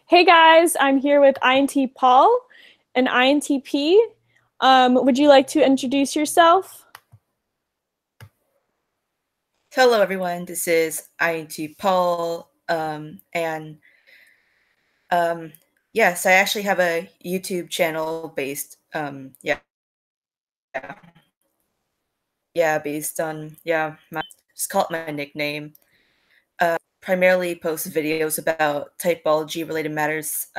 Hey guys, I'm here with INTPaul and INTP. Would you like to introduce yourself? Hello, everyone. This is INTPaul, and um, yes, I actually have a YouTube channel based, yeah, based on just call it my nickname. Primarily post videos about typology related matters,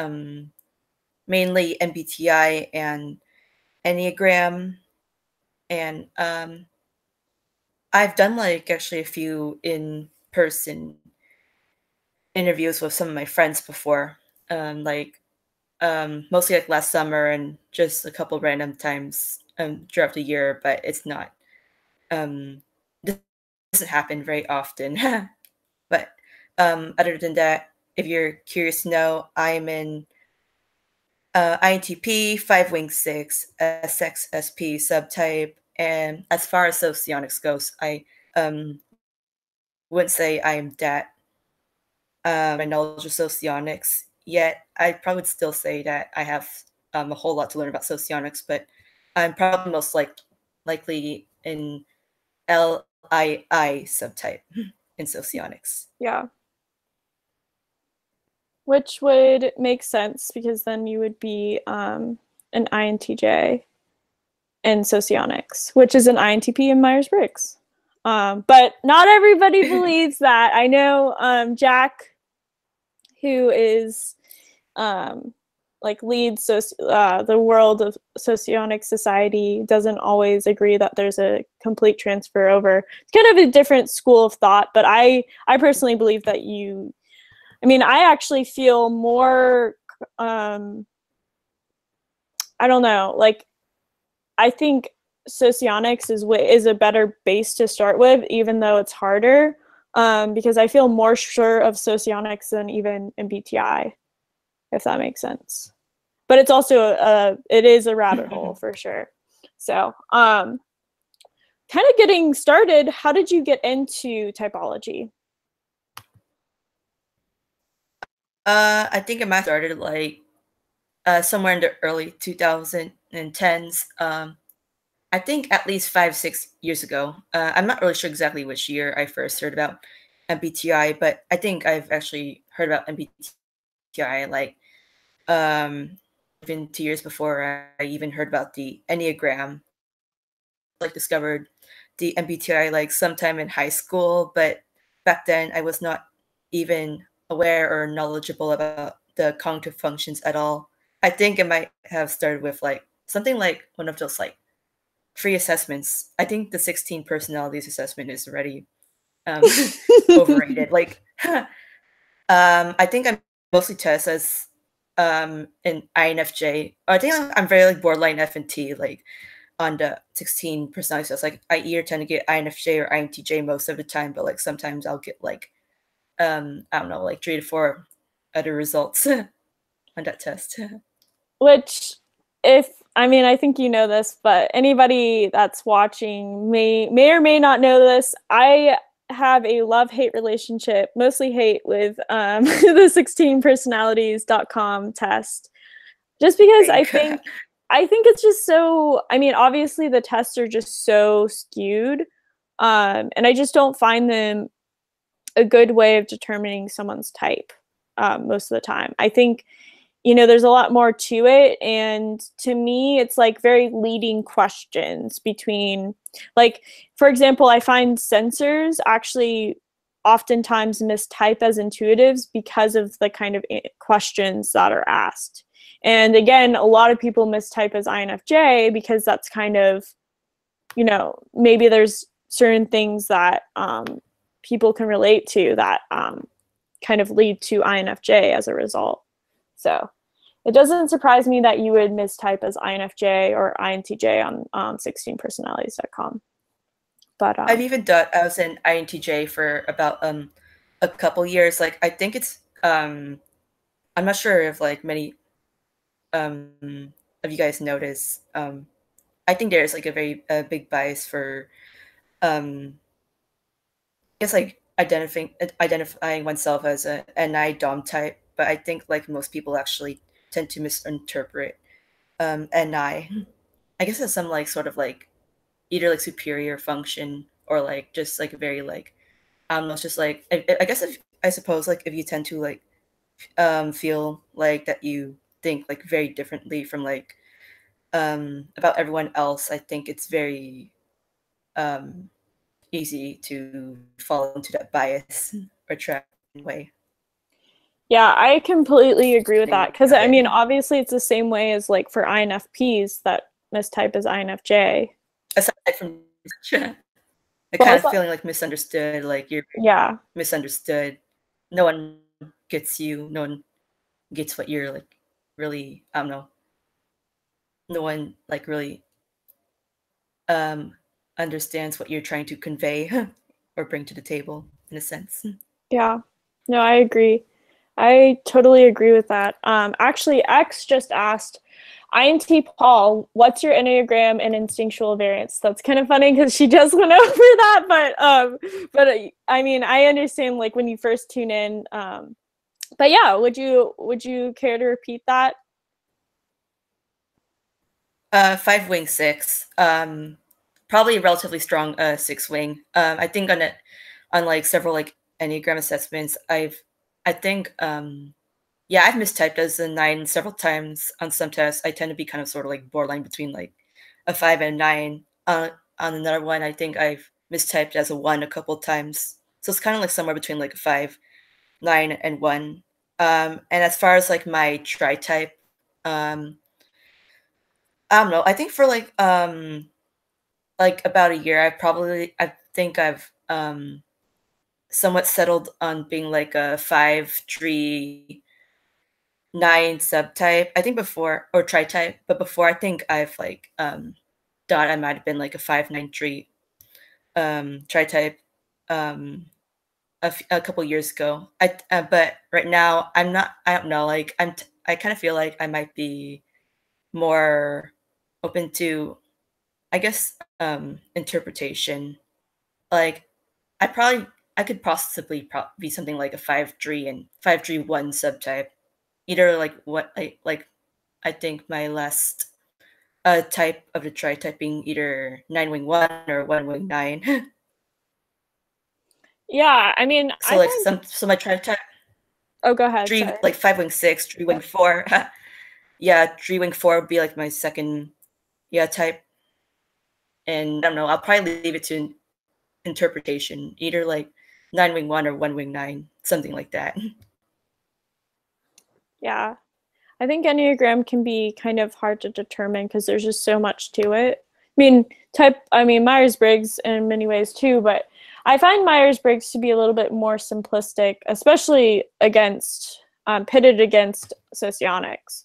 mainly MBTI and Enneagram, and I've done like actually a few in person interviews with some of my friends before, like mostly like last summer and just a couple random times throughout the year, but it's not um this doesn't happen very often. But other than that, if you're curious to know, I'm in INTP 5 wing 6 SXSP subtype, and as far as socionics goes, I um wouldn't say I'm that my knowledge of socionics yet. I probably would still say that I have a whole lot to learn about socionics, but I'm probably most likely in LII subtype in socionics. Yeah, which would make sense because then you would be an INTJ in Socionics, which is an INTP in Myers-Briggs. But not everybody believes that. I know Jack, who is um, like leads the world of Socionic society, doesn't always agree that there's a complete transfer over. It's kind of a different school of thought, but I personally believe that I actually feel more I don't know, like I think Socionics is a better base to start with, even though it's harder. Because I feel more sure of Socionics than even MBTI, if that makes sense. But it's also it is a rabbit hole for sure. So, kind of getting started, how did you get into typology? I think I might have started like somewhere in the early 2010s. I think at least 5, 6 years ago. I'm not really sure exactly which year I first heard about MBTI, but I think I've actually heard about MBTI like even 2 years before I even heard about the Enneagram. Like discovered the MBTI like sometime in high school, but back then I was not even aware or knowledgeable about the cognitive functions at all. I think it might have started with like something like one of those like free assessments. I think the 16 personalities assessment is already overrated. Like, I think I'm mostly test as an INFJ. I think I'm very like borderline F and T. Like on the 16 personality tests, like I either tend to get INFJ or INTJ most of the time, but like sometimes I'll get like I don't know, like 3 to 4 other results on that test. Which, if I think you know this, but anybody that's watching may or may not know this. I have a love-hate relationship, mostly hate, with the 16personalities.com test. Just because I think it's just so, obviously the tests are just so skewed. And I just don't find them a good way of determining someone's type most of the time. I think there's a lot more to it. And to me, it's like very leading questions between, like, for example, I find sensors actually oftentimes mistype as intuitives because of the kind of questions that are asked. And again, a lot of people mistype as INFJ because that's kind of, maybe there's certain things that people can relate to that kind of lead to INFJ as a result. So it doesn't surprise me that you would mistype as INFJ or INTJ on 16personalities.com. But I've even thought I was an INTJ for about a couple years. Like I think it's I'm not sure if like many of you guys notice. I think there's like a very big bias for I guess like identifying oneself as a NI Dom type. but I think like most people actually tend to misinterpret NI. I guess as some like sort of like either like superior function or like just like a very like I don't know. It's just like I guess if I suppose like if you tend to like feel like that you think like very differently from like about everyone else, I think it's very um, easy to fall into that bias or trap in a way. Yeah, I completely agree with Think that because of I mean, it. obviously, it's the same way as like for INFPs that mistype as INFJ. Aside from the What kind was of that? feeling like misunderstood, like you're Yeah, misunderstood. No one gets you. No one gets what you're like really. I don't know. No one like really um, understands what you're trying to convey or bring to the table in a sense. yeah. No, I agree. I totally agree with that. Actually, X just asked, INTPaul, what's your Enneagram and instinctual variance? That's kind of funny because she just went over that, but I mean, I understand like when you first tune in. But yeah, would you care to repeat that? 5 wing six. Probably a relatively strong six wing. I think on it, on like several like Enneagram assessments, I think yeah, I've mistyped as a 9 several times on some tests. I tend to be kind of sort of like borderline between like a 5 and a 9. On another one, I think I've mistyped as a 1 a couple times. So it's kind of like somewhere between like a 5, 9, and 1. And as far as like my tri type, um, I don't know. I think for like about a year, I think I've somewhat settled on being like a 5 tree 9 subtype. I think before or tri type, but before I think I've like thought I might have been like a 5 9 tree tri type um a couple years ago. But right now I'm not. I don't know. Like I kind of feel like I might be more open to, I guess, interpretation. Like I could possibly be something like a 5 tree and 5 tree 1 subtype. Either like what like I think my last type of the tri typing either 9 wing 1 or 1 wing 9. Yeah, I mean, So I like find. so my tri type Oh, go ahead. three Sorry. like 5 wing 6, 3 wing 4. Yeah, 3 wing 4 would be like my second yeah type. And I don't know, I'll probably leave it to interpretation, either like 9 wing 1 or 1 wing 9, something like that. Yeah. I think Enneagram can be kind of hard to determine because there's just so much to it. I mean, Myers-Briggs in many ways too, but I find Myers-Briggs to be a little bit more simplistic, especially pitted against Socionics.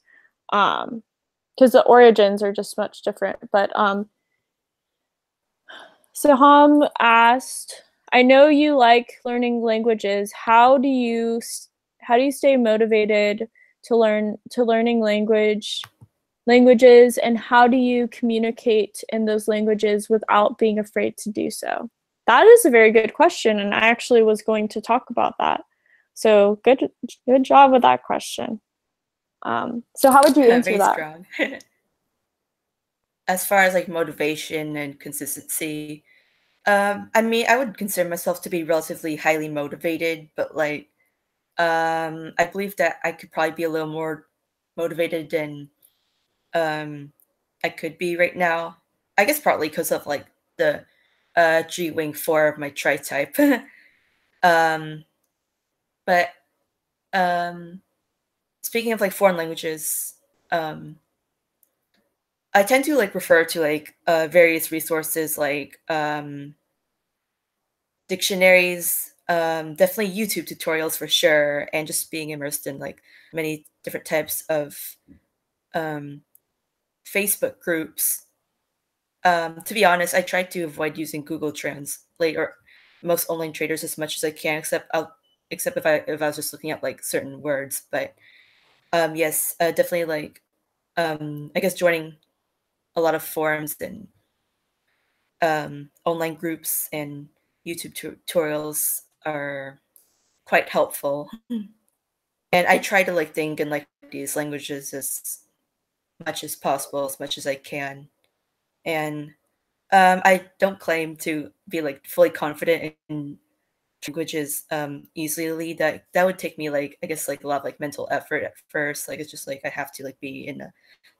Because the origins are just much different. But Saham asked, I know you like learning languages. How do you stay motivated to learning languages, and how do you communicate in those languages without being afraid to do so? That is a very good question, and I actually was going to talk about that. So good job with that question. So how would you answer Very that? strong. As far as like motivation and consistency, I mean, I would consider myself to be relatively highly motivated, but like, I believe that I could probably be a little more motivated than um, I could be right now. I guess partly because of like the G wing 4 of my tri type. um, but um, speaking of like foreign languages, um, I tend to like refer to like various resources like dictionaries, definitely YouTube tutorials for sure, and just being immersed in like many different types of um, Facebook groups. To be honest, I try to avoid using Google Translate or most online traders as much as I can, except if I was just looking up like certain words. But yes, definitely like I guess joining a lot of forums and online groups and YouTube tutorials are quite helpful. and I try to like think in like these languages as much as possible, as much as I can. And I don't claim to be like fully confident in languages easily. That would take me like, I guess, like a lot of like mental effort at first. Like it's just like I have to like be in a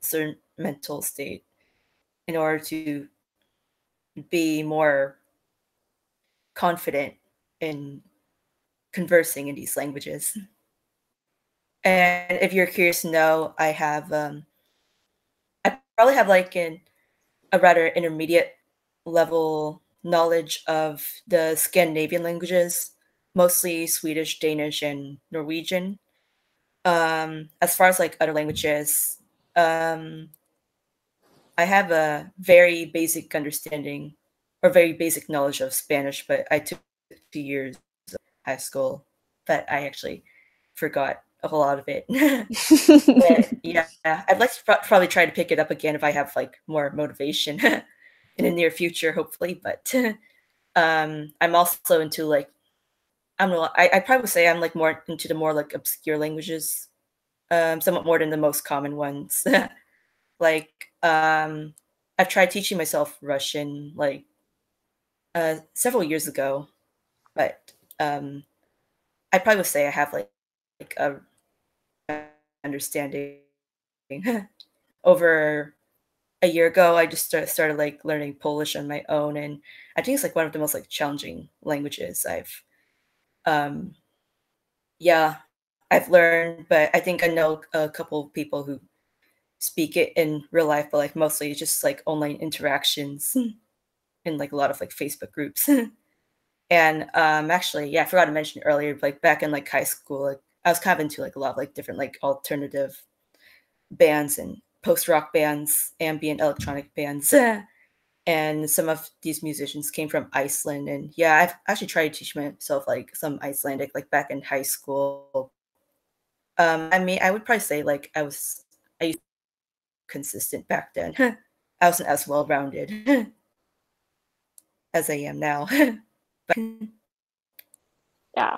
certain mental state in order to be more confident in conversing in these languages. And if you're curious to know, I probably have like a rather intermediate level knowledge of the Scandinavian languages, mostly Swedish, Danish, and Norwegian. As far as like other languages, um, I have a very basic understanding or very basic knowledge of Spanish, but I took 2 years of high school, but I actually forgot a whole lot of it. But yeah, I'd like to probably try to pick it up again if I have like more motivation in the near future, hopefully. But I'm also into like, I don't know. I probably would say I'm like more into the more like obscure languages, somewhat more than the most common ones. Like I've tried teaching myself Russian like several years ago, but I probably would say I have like a understanding. Over a year ago, I just started like learning Polish on my own, and I think it's like one of the most like challenging languages um yeah, I've learned, but I think I know a couple of people who speak it in real life, but like mostly it's just like online interactions in like a lot of like Facebook groups. And actually, yeah, I forgot to mention earlier, like back in like high school, like I was kind of into like a lot of like different like alternative bands and post rock bands, ambient electronic bands. And some of these musicians came from Iceland. And yeah, I've actually tried to teach myself like some Icelandic like back in high school. I mean, I would probably say like I used to be consistent back then. I wasn't as well rounded as I am now. But Yeah.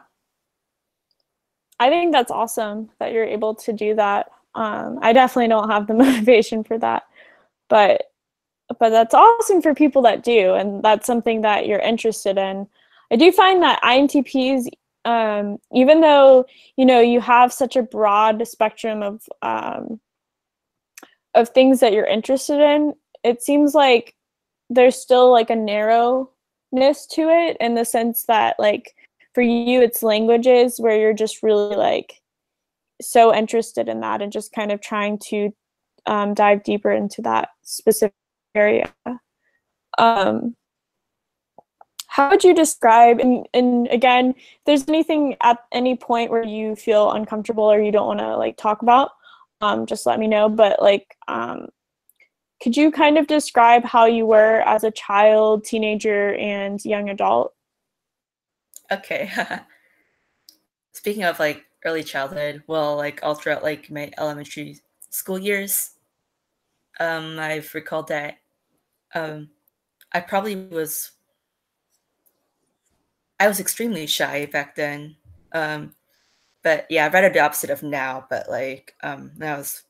I think that's awesome that you're able to do that. I definitely don't have the motivation for that, but that's awesome for people that do, and that's something that you're interested in. I do find that INTPs, even though you have such a broad spectrum of things that you're interested in, it seems like there's still like a narrowness to it in the sense that like for you it's languages where you're just really like so interested in that and just kind of trying to dive deeper into that specific area. Um, how would you describe, and again, if there's anything at any point where you feel uncomfortable or you don't want to like talk about, just let me know. But like, could you kind of describe how you were as a child, teenager, and young adult? okay. Speaking of like early childhood, well, like all throughout like my elementary school years, I've recalled that um, I probably I was extremely shy back then. Um, but yeah, rather the opposite of now. But like when I was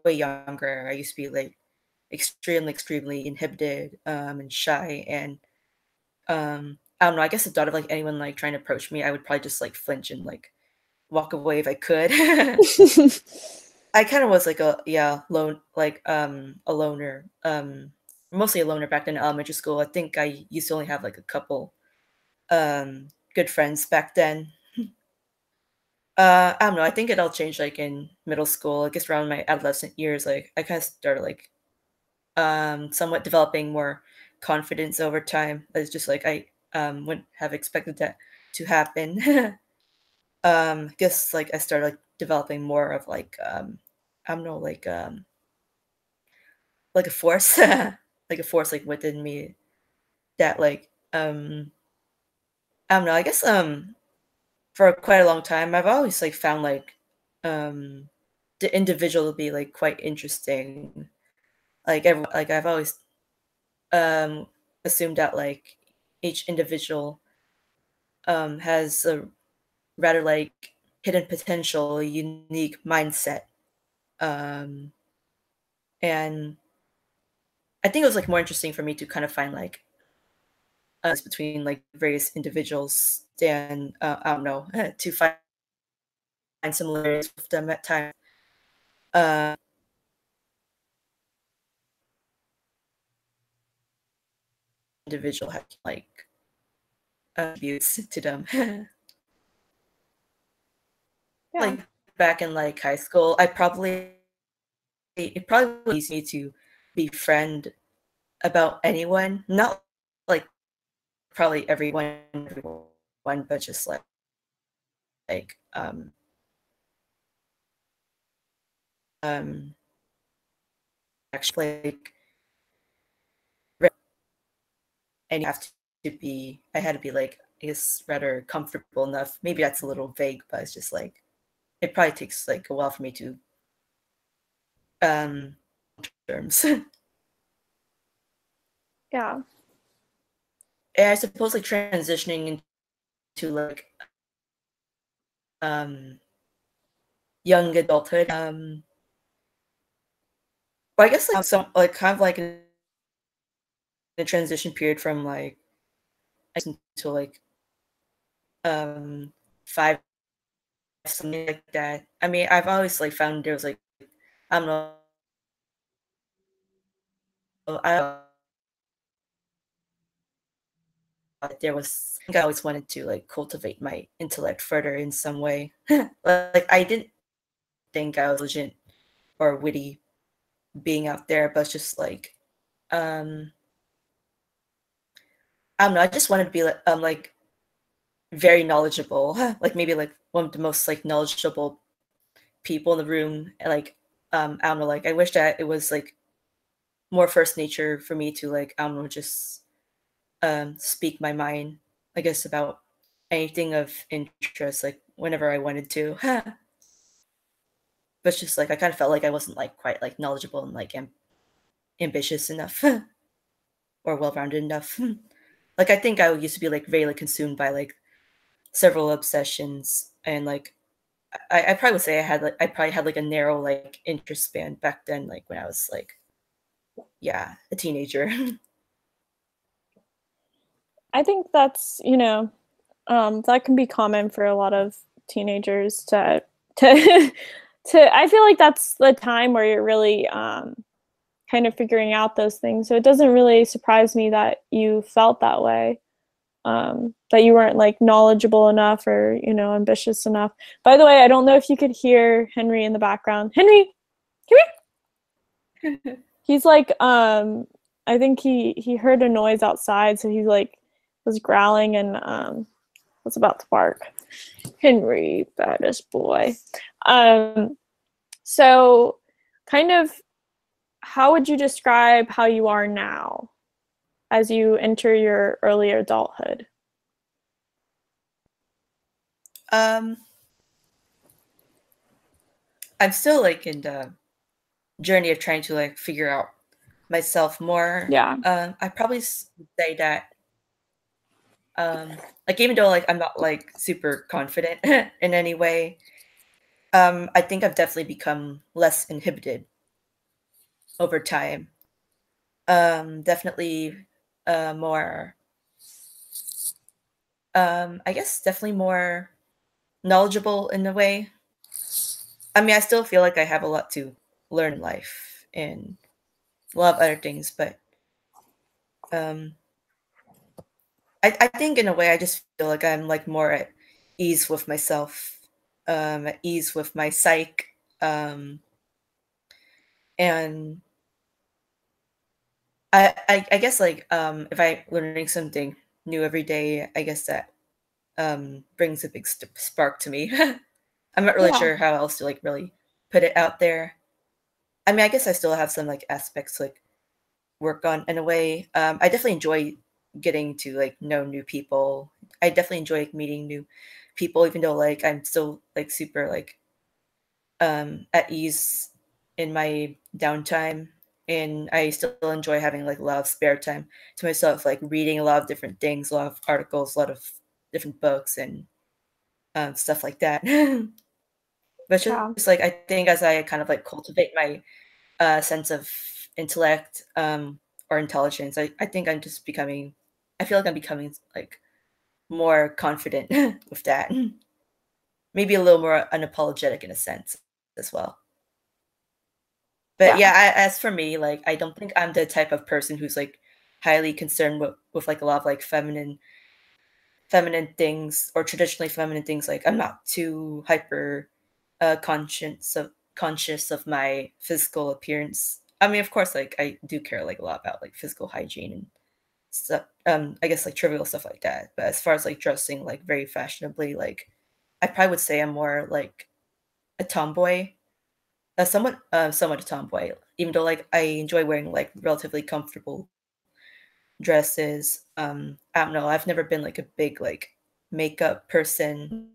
way younger, I used to be like extremely inhibited and shy. And I don't know. I guess the thought of like anyone like trying to approach me, I would probably just like flinch and like walk away if I could. I kind of was like a loner, mostly a loner back then in elementary school. I think I used to only have like a couple good friends back then. I don't know. I think it all changed like in middle school. I guess around my adolescent years, like I kind of started like somewhat developing more confidence over time. It's just like I wouldn't have expected that to happen. I guess like I started like developing more of like I don't know, like a force like a force like within me that like I don't know, I guess for quite a long time I've always like found like um the individual to be like quite interesting. Like I've always um assumed that like each individual has a rather like hidden potential, unique mindset. And I think it was like more interesting for me to kind of find like between like various individuals than I don't know to find similarities with them at times. Uh, Individual have like attributes to them. Yeah. Like back in like high school, it probably was easy to befriend about anyone, not like probably everyone, but just like um actually like and you have to be I had to be like I guess rather comfortable enough. Maybe that's a little vague, but it's just like it probably takes like a while for me to um terms. Yeah. And I suppose like transitioning into like um young adulthood. But I guess like some like kind of like in a transition period from like to like um 5 something like that. I mean, I've always like found there was like I don't know I there was I think I always wanted to like cultivate my intellect further in some way. Like I didn't think I was legit or witty being out there, but it's just um I don't know, I just wanted to be like very knowledgeable, like maybe like one of the most like knowledgeable people in the room. Like I don't know, like I wish that it was like more first nature for me to like I don't know, just speak my mind, I guess, about anything of interest, like whenever I wanted to. But it's just like I kind of felt like I wasn't like quite like knowledgeable and like ambitious enough or well-rounded enough. Like I think I used to be like very like consumed by like several obsessions and like I probably would say I probably had like a narrow like interest span back then, like when I was like yeah, a teenager. I think that's, that can be common for a lot of teenagers to to I feel like that's the time where you're really kind of figuring out those things. So it doesn't really surprise me that you felt that way. That you weren't like knowledgeable enough or, ambitious enough. By the way, I don't know if you could hear Henry in the background. Henry, come here. He's like, I think he heard a noise outside, so he's like was growling and was about to bark. Henry, baddest boy. So kind of how would you describe how you are now as you enter your early adulthood? um I'm still like in the journey of trying to like figure out myself more. Yeah. I probably would say that like even though like I'm not like super confident in any way, I think I've definitely become less inhibited over time. Definitely more I guess definitely more knowledgeable in a way. I mean, I still feel like I have a lot to learn in life and a lot of other things, but um I think in a way I just feel like I'm like more at ease with myself, at ease with my psyche, and I guess like if I learning something new every day, I guess that brings a big spark to me. I'm not really Yeah. sure how else to like really put it out there. I mean, I guess I still have some like aspects to, like work on in a way. I definitely enjoy getting to like know new people. I definitely enjoy like, meeting new people, even though like I'm still like super like at ease in my downtime. And I still enjoy having like a lot of spare time to myself, like reading a lot of different things, a lot of articles, a lot of different books, and stuff like that. But Yeah. just like I think as I kind of like cultivate my sense of intellect or intelligence, I think I'm just becoming. I feel like I'm becoming like more confident with that. Maybe a little more unapologetic in a sense as well. But Yeah. yeah, as for me, like I don't think I'm the type of person who's like highly concerned with like a lot of like feminine things or traditionally feminine things. Like I'm not too hyper conscious of my physical appearance. I mean, of course, like I do care like a lot about like physical hygiene and stuff. I guess like trivial stuff like that. But as far as like dressing like very fashionably, like I probably would say I'm more like a tomboy, somewhat a tomboy. Even though like I enjoy wearing like relatively comfortable dresses. I don't know. I've never been like a big like makeup person,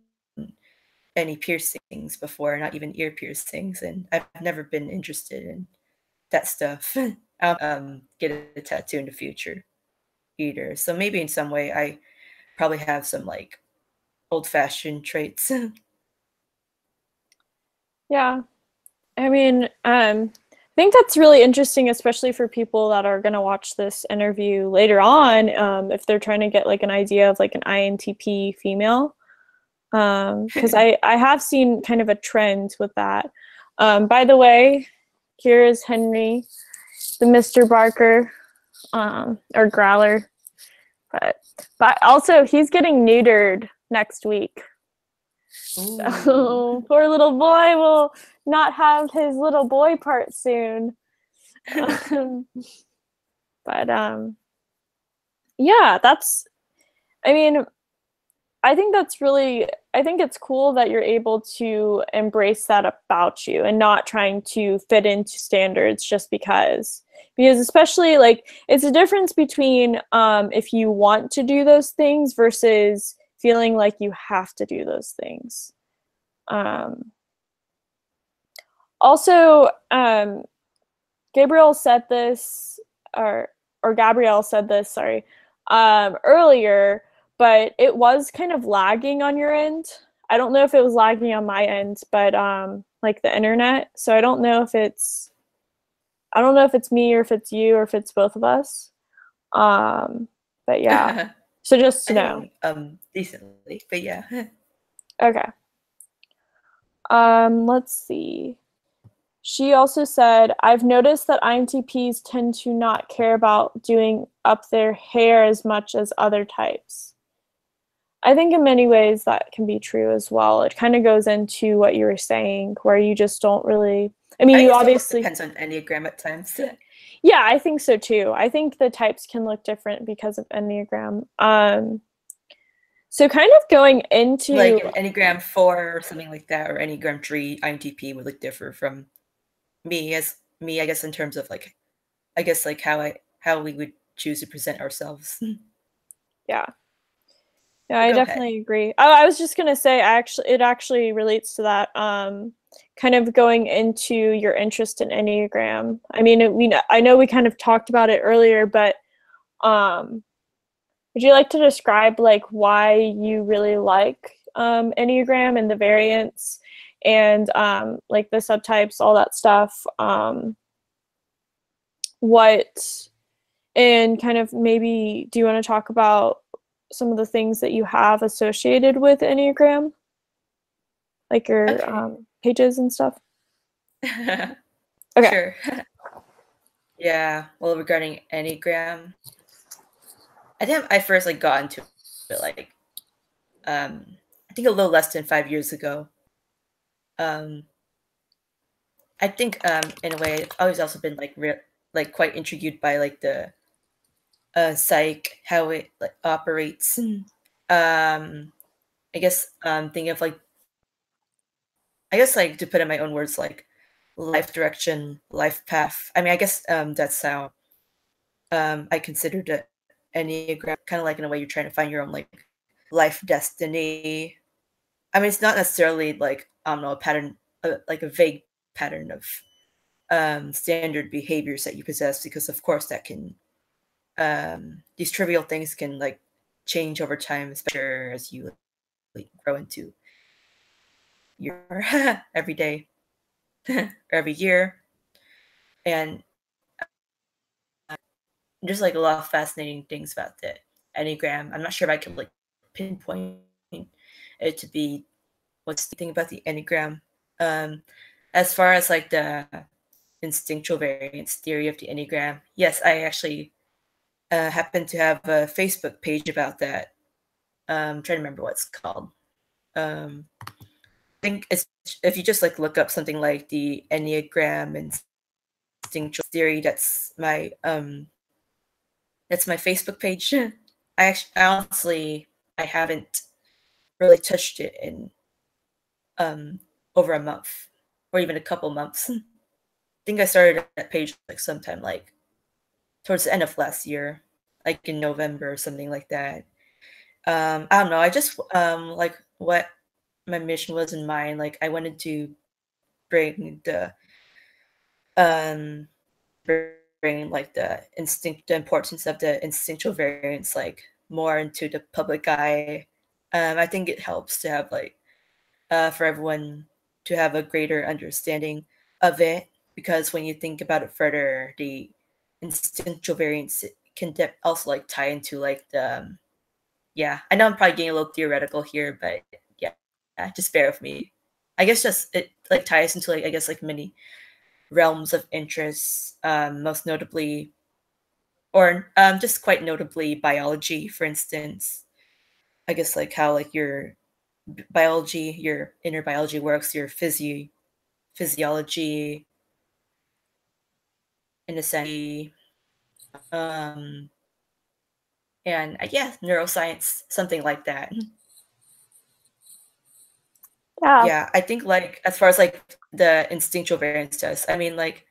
any piercings before, not even ear piercings, and I've never been interested in that stuff. I'll get a tattoo in the future either. So maybe in some way I probably have some like old fashioned traits. Yeah. I mean, I think that's really interesting, especially for people that are going to watch this interview later on, if they're trying to get like an idea of like an INTP female. Because I have seen kind of a trend with that. By the way, here is Henry, the Mr. Barker, or Growler, but also he's getting neutered next week. So poor little boy will not have his little boy part soon. But yeah, I mean, I think it's cool that you're able to embrace that about you and not trying to fit into standards just because. Because especially like it's a difference between if you want to do those things versus feeling like you have to do those things. Um, Also, Gabriel said this, or Gabrielle said this, sorry, earlier, but it was kind of lagging on your end. I don't know if it was lagging on my end, but like the internet. So I don't know if it's me or if it's you or if it's both of us. But yeah. So just to I know. think decently, but yeah. Okay. Let's see. She also said, I've noticed that INTPs tend to not care about doing up their hair as much as other types. I think in many ways that can be true as well. It kind of goes into what you were saying, where you just don't really, I mean, I you guess it obviously, depends on Enneagram at times. yeah, I think so too. I think the types can look different because of Enneagram. So kind of going Like into, an Enneagram 4 or something like that, or Enneagram 3 INTP would like differ from me, I guess, in terms of like I guess like how we would choose to present ourselves. yeah. Yeah, But I go ahead. definitely agree. I was just gonna say, it actually relates to that. Kind of going into your interest in Enneagram. I mean, I know we kind of talked about it earlier, but um, would you like to describe like why you really like Enneagram and the variants and like the subtypes, all that stuff? What and kind of maybe do you want to talk about some of the things that you have associated with Enneagram, like your Okay. pages and stuff? Okay. Sure. Yeah. Well, regarding Enneagram, I think I first like got into it like I think a little less than 5 years ago. Um I think in a way I've always also been like like quite intrigued by like the psych, how it like operates. I guess thinking of like I guess like to put in my own words like life direction, life path. I mean, I guess that's how I considered it Enneagram, kind of like in a way you're trying to find your own like life destiny. I mean, it's not necessarily like I don't know a pattern, like a vague pattern of standard behaviors that you possess, because of course that can these trivial things can like change over time, especially as you like grow into year every day or every year. And there's like a lot of fascinating things about the Enneagram. I'm not sure if I can like pinpoint it to be what's the thing about the Enneagram. Um, as far as like the instinctual variance theory of the Enneagram, yes, I actually happen to have a Facebook page about that. I'm trying to remember what it's called. I think it's if you just like look up something like the Enneagram instinctual theory, that's my Facebook page. Honestly, I haven't really touched it in over a month or even a couple months. I think I started that page like sometime like towards the end of last year, like in November or something like that. I don't know. I just like what my mission was in mind. Like I wanted to bring um bring like the importance of the instinctual variance like more into the public eye. I think it helps to have like for everyone to have a greater understanding of it because when you think about it further, the instinctual variance can also like tie into like the yeah. I know I'm probably getting a little theoretical here, but yeah, just bear with me. I guess just it like ties into like I guess like many realms of interest, most notably, or just quite notably, biology, for instance. I guess like how like your biology, your inner biology works, your physiology, in a sense, um, and yeah, neuroscience, something like that. Yeah. Yeah, I think like as far as like the instinctual variance test, I mean like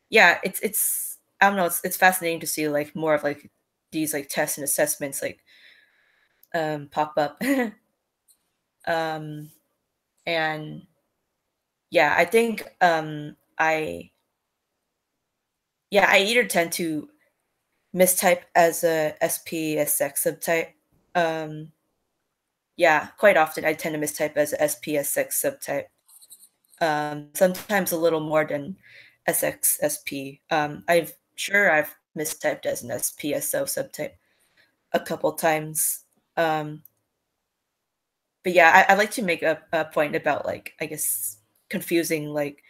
yeah, it's I don't know, it's fascinating to see like more of like these like tests and assessments like pop up. um and yeah, I think I either tend to mistype as a SPSX subtype. Um yeah, quite often I tend to mistype as a SPSX subtype. Sometimes a little more than SXSP. I've mistyped as an SPSO subtype a couple times. Um, but yeah, I like to make a point about like I guess confusing like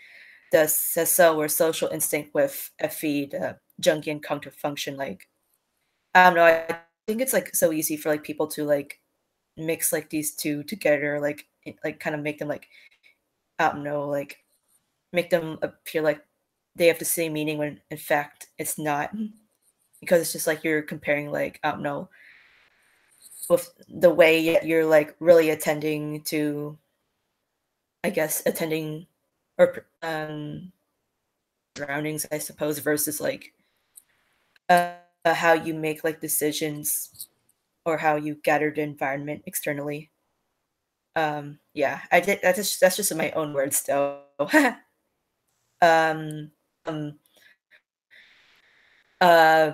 the SSO or social instinct with FE, the Jungian cognitive function. Like I don't know, I think it's like so easy for like people to like mix like these two together, like like kind of make them like I don't know, like make them appear like they have the same meaning when in fact it's not because it's just like you're comparing like I don't know with the way you're like really attending to I guess attending or surroundings I suppose versus like how you make like decisions or how you gather the environment externally. Yeah, I did that's just in my own words though. um um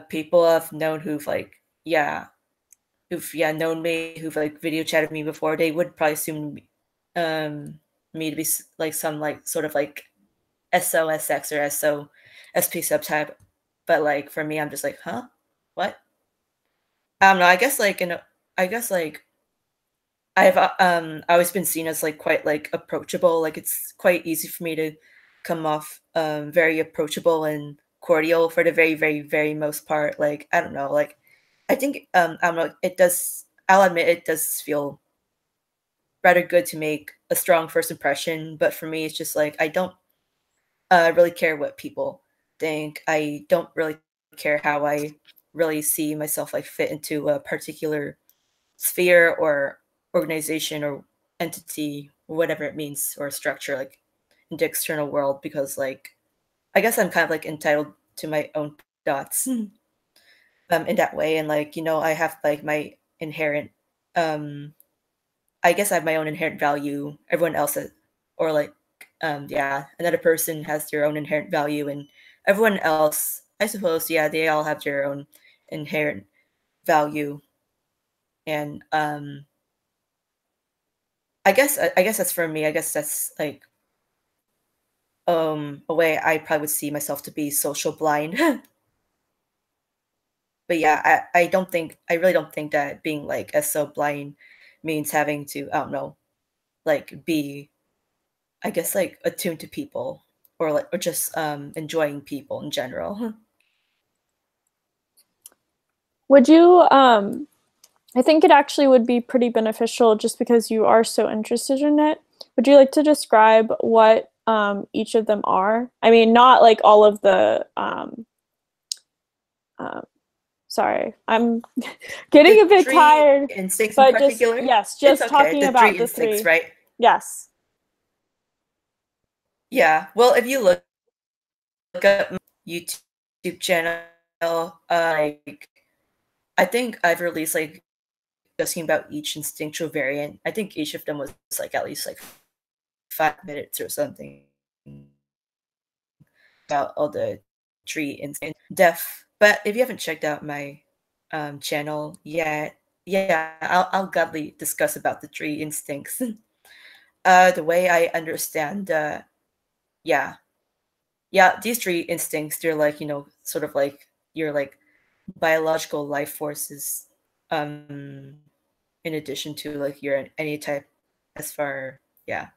people I've known who've like who've known me, who've like video chatted me before, they would probably assume me to be like some like sort of like SOSX or SOSP subtype. But like for me, I'm just like, huh? What? I don't know. I guess like I've always been seen as like quite like approachable. Like it's quite easy for me to come off very approachable and cordial for the very most part. Like I don't know, like I think I don't know, it does I'll admit it does feel rather good to make a strong first impression, but for me it's just like I don't really care what people think. I don't really care how I really see myself like fit into a particular sphere or organization or entity, whatever it means, or structure, like in the external world, because like I guess I'm kind of like entitled to my own thoughts in that way. And like, you know, I have like my inherent I guess I have my own inherent value. Everyone else or like yeah, another person has their own inherent value and everyone else, I suppose, yeah, they all have their own inherent value. And guess that's for me. I guess that's like a way I probably would see myself to be social blind. But yeah, I really don't think that being like so blind means having to, I don't know, like be, I guess, like attuned to people, or just enjoying people in general. Would you I think it actually would be pretty beneficial just because you are so interested in it. Would you like to describe what each of them are? I mean, not like all of the um, sorry, I'm getting The a bit three tired, instincts in but just, particular, yes, it's just okay. talking The three about the instincts, three. right? Yes. Yeah. Well, if you look up my YouTube channel, like I think I've released like discussing about each instinctual variant. I think each of them was like at least like 5 minutes or something about all the tree instincts. But if you haven't checked out my channel yet, yeah, I'll gladly discuss about the tree instincts. The way I understand, yeah, yeah, these three instincts, they're like, sort of like your like biological life forces, um, in addition to like your any type, as far, yeah,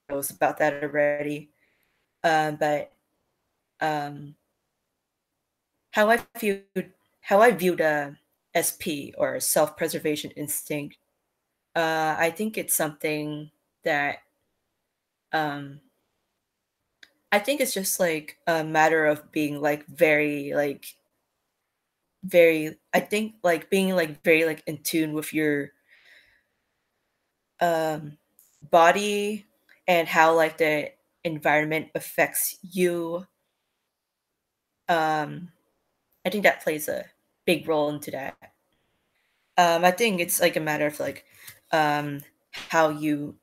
knows about that already. But um, how I viewed how I view the SP, or self-preservation instinct, I think it's something that, um, I think it's just like a matter of being like very, I think like being like very like in tune with your um body, and how like the environment affects you. um I think that plays a big role into that. I think it's like a matter of like um how you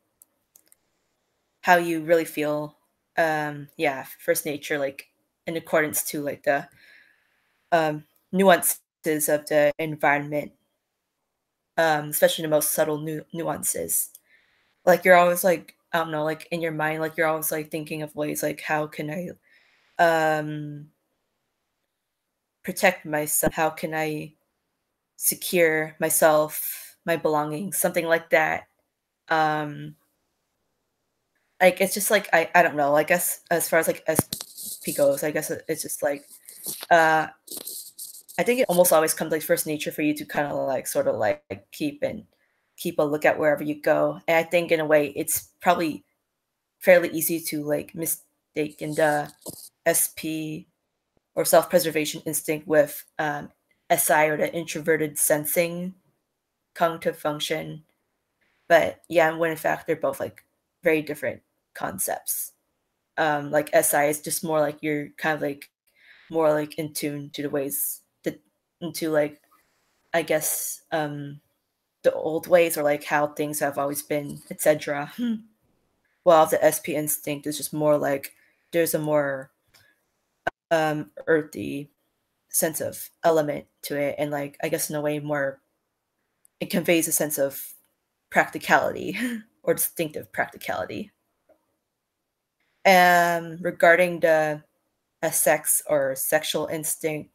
really feel, yeah, first nature, like in accordance to like the nuances of the environment, especially the most subtle nuances. Like you're always like, I don't know, like in your mind, like you're always like thinking of ways like, how can I um protect myself, how can I secure myself, my belongings, something like that. um like it's just like, I don't know, I guess as far as like SP goes, I guess it's just like, uh I think it almost always comes like first nature for you to kind of like sort of like keep a look at wherever you go. And I think in a way it's probably fairly easy to like mistake in the SP, or self-preservation instinct, with SI, or the introverted sensing cognitive function. But yeah, when in fact they're both like very different concepts. Like SI is just more like you're kind of like more like in tune to the ways that, into like, I guess, the old ways, or like how things have always been, etc. While the SP instinct is just more like there's a more earthy sense of element to it, and like I guess in a way more, it conveys a sense of practicality, or distinctive practicality. Regarding the sex or sexual instinct,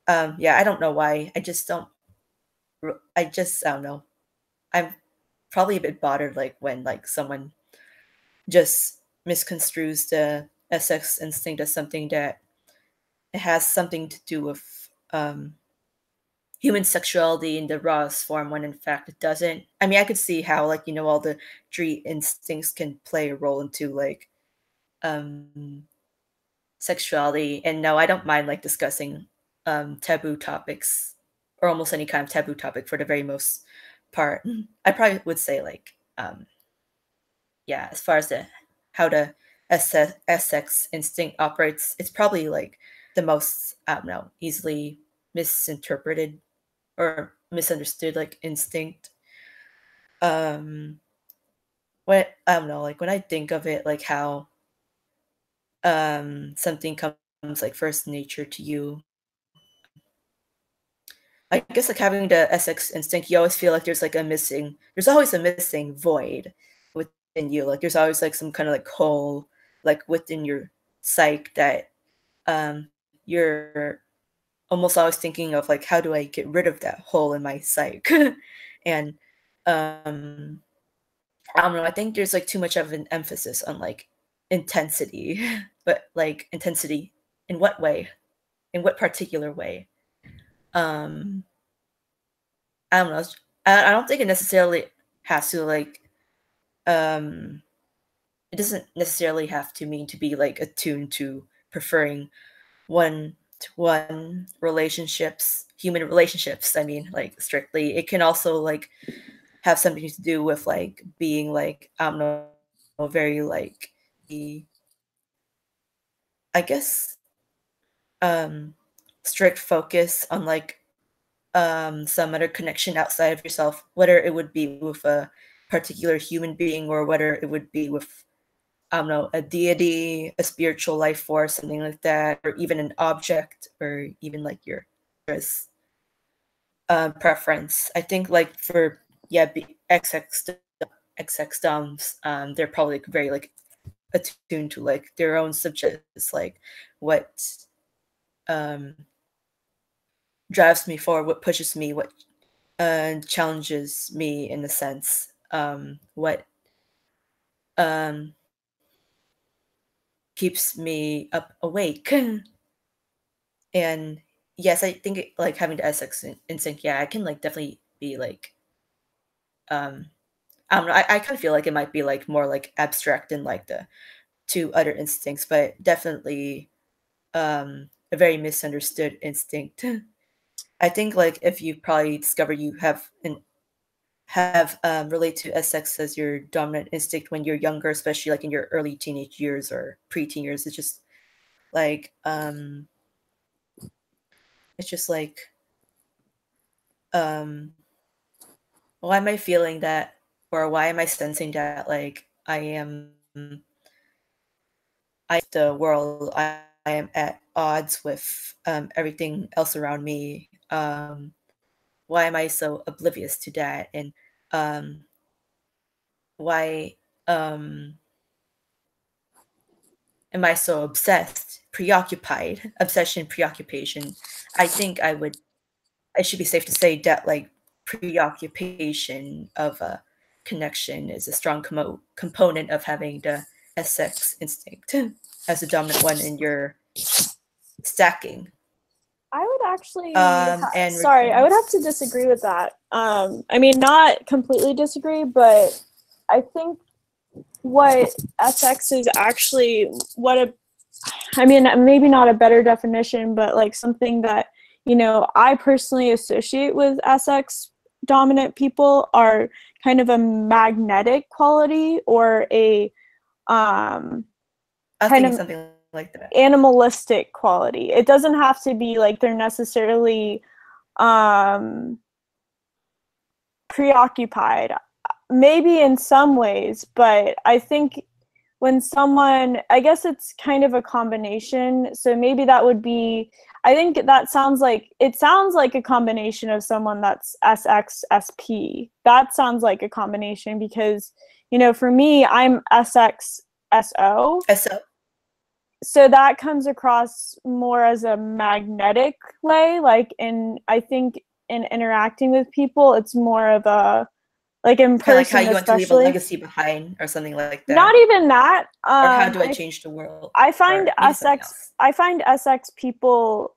yeah, I don't know why. I don't know. I'm probably a bit bothered like when like someone just misconstrues the sex instinct as something that it has something to do with human sexuality in the rawest form, when in fact it doesn't. I mean, I could see how like, all the three instincts can play a role into like um sexuality. And no, I don't mind like discussing taboo topics, or almost any kind of taboo topic for the very most part. I probably would say like, yeah, as far as the how the sex instinct operates, it's probably like the most, I don't know, easily misinterpreted or misunderstood like instinct. Um when I don't know, like when I think of it, like how something comes like first nature to you, I guess like having the SX instinct, you always feel like there's always a missing void. in you. Like there's always like some kind of like hole like within your psyche that you're almost always thinking of like, how do I get rid of that hole in my psyche? And I don't know, I think there's like too much of an emphasis on like intensity, but like intensity in what way? In what particular way? I don't know. I don't think it necessarily has to like it doesn't necessarily have to mean to be like attuned to preferring one-to-one relationships, human relationships. I mean, like strictly. It can also like have something to do with like being like, I don't know, very like I guess strict focus on like some other connection outside of yourself, whether it would be with a particular human being or whether it would be with, I don't know, a deity, a spiritual life force, something like that, or even an object, or even like your preference. I think like for XX doms, they're probably like very like attuned to like their own subjects, like what drives me forward, what pushes me, what challenges me in a sense, what keeps me up awake. And yes, I think like having the SX instinct, yeah, I can like definitely be like, I don't know, I kind of feel like it might be like more like abstract than like the two other instincts, but definitely a very misunderstood instinct. I think like if you probably discover you have relate to SX as your dominant instinct when you're younger, especially like in your early teenage years or preteen years, like it's just like why am I feeling that, or why am I sensing that like the world, I am at odds with everything else around me. Why am I so oblivious to that? And why am I so obsessed, preoccupied? Obsession, preoccupation. I think it should be safe to say that like preoccupation of a connection is a strong component of having the SX instinct as a dominant one in your stacking. I would actually, And sorry, I would have to disagree with that. I mean, not completely disagree, but I think what SX is actually I mean, maybe not a better definition, but like something that, I personally associate with SX dominant people are kind of a magnetic quality or a kind of something like that. Animalistic quality. It doesn't have to be like they're necessarily preoccupied, maybe in some ways, but I think when someone, I guess it's kind of a combination, so maybe that would be, I think that sounds like a combination of someone that's SXSP. That sounds like a combination because, for me, I'm SXSO. So that comes across more as a magnetic way, like I think in interacting with people, it's more of a, like in person, like how you want to leave a legacy behind or something like that. Not even that. Or how do I change the world? I find SX people,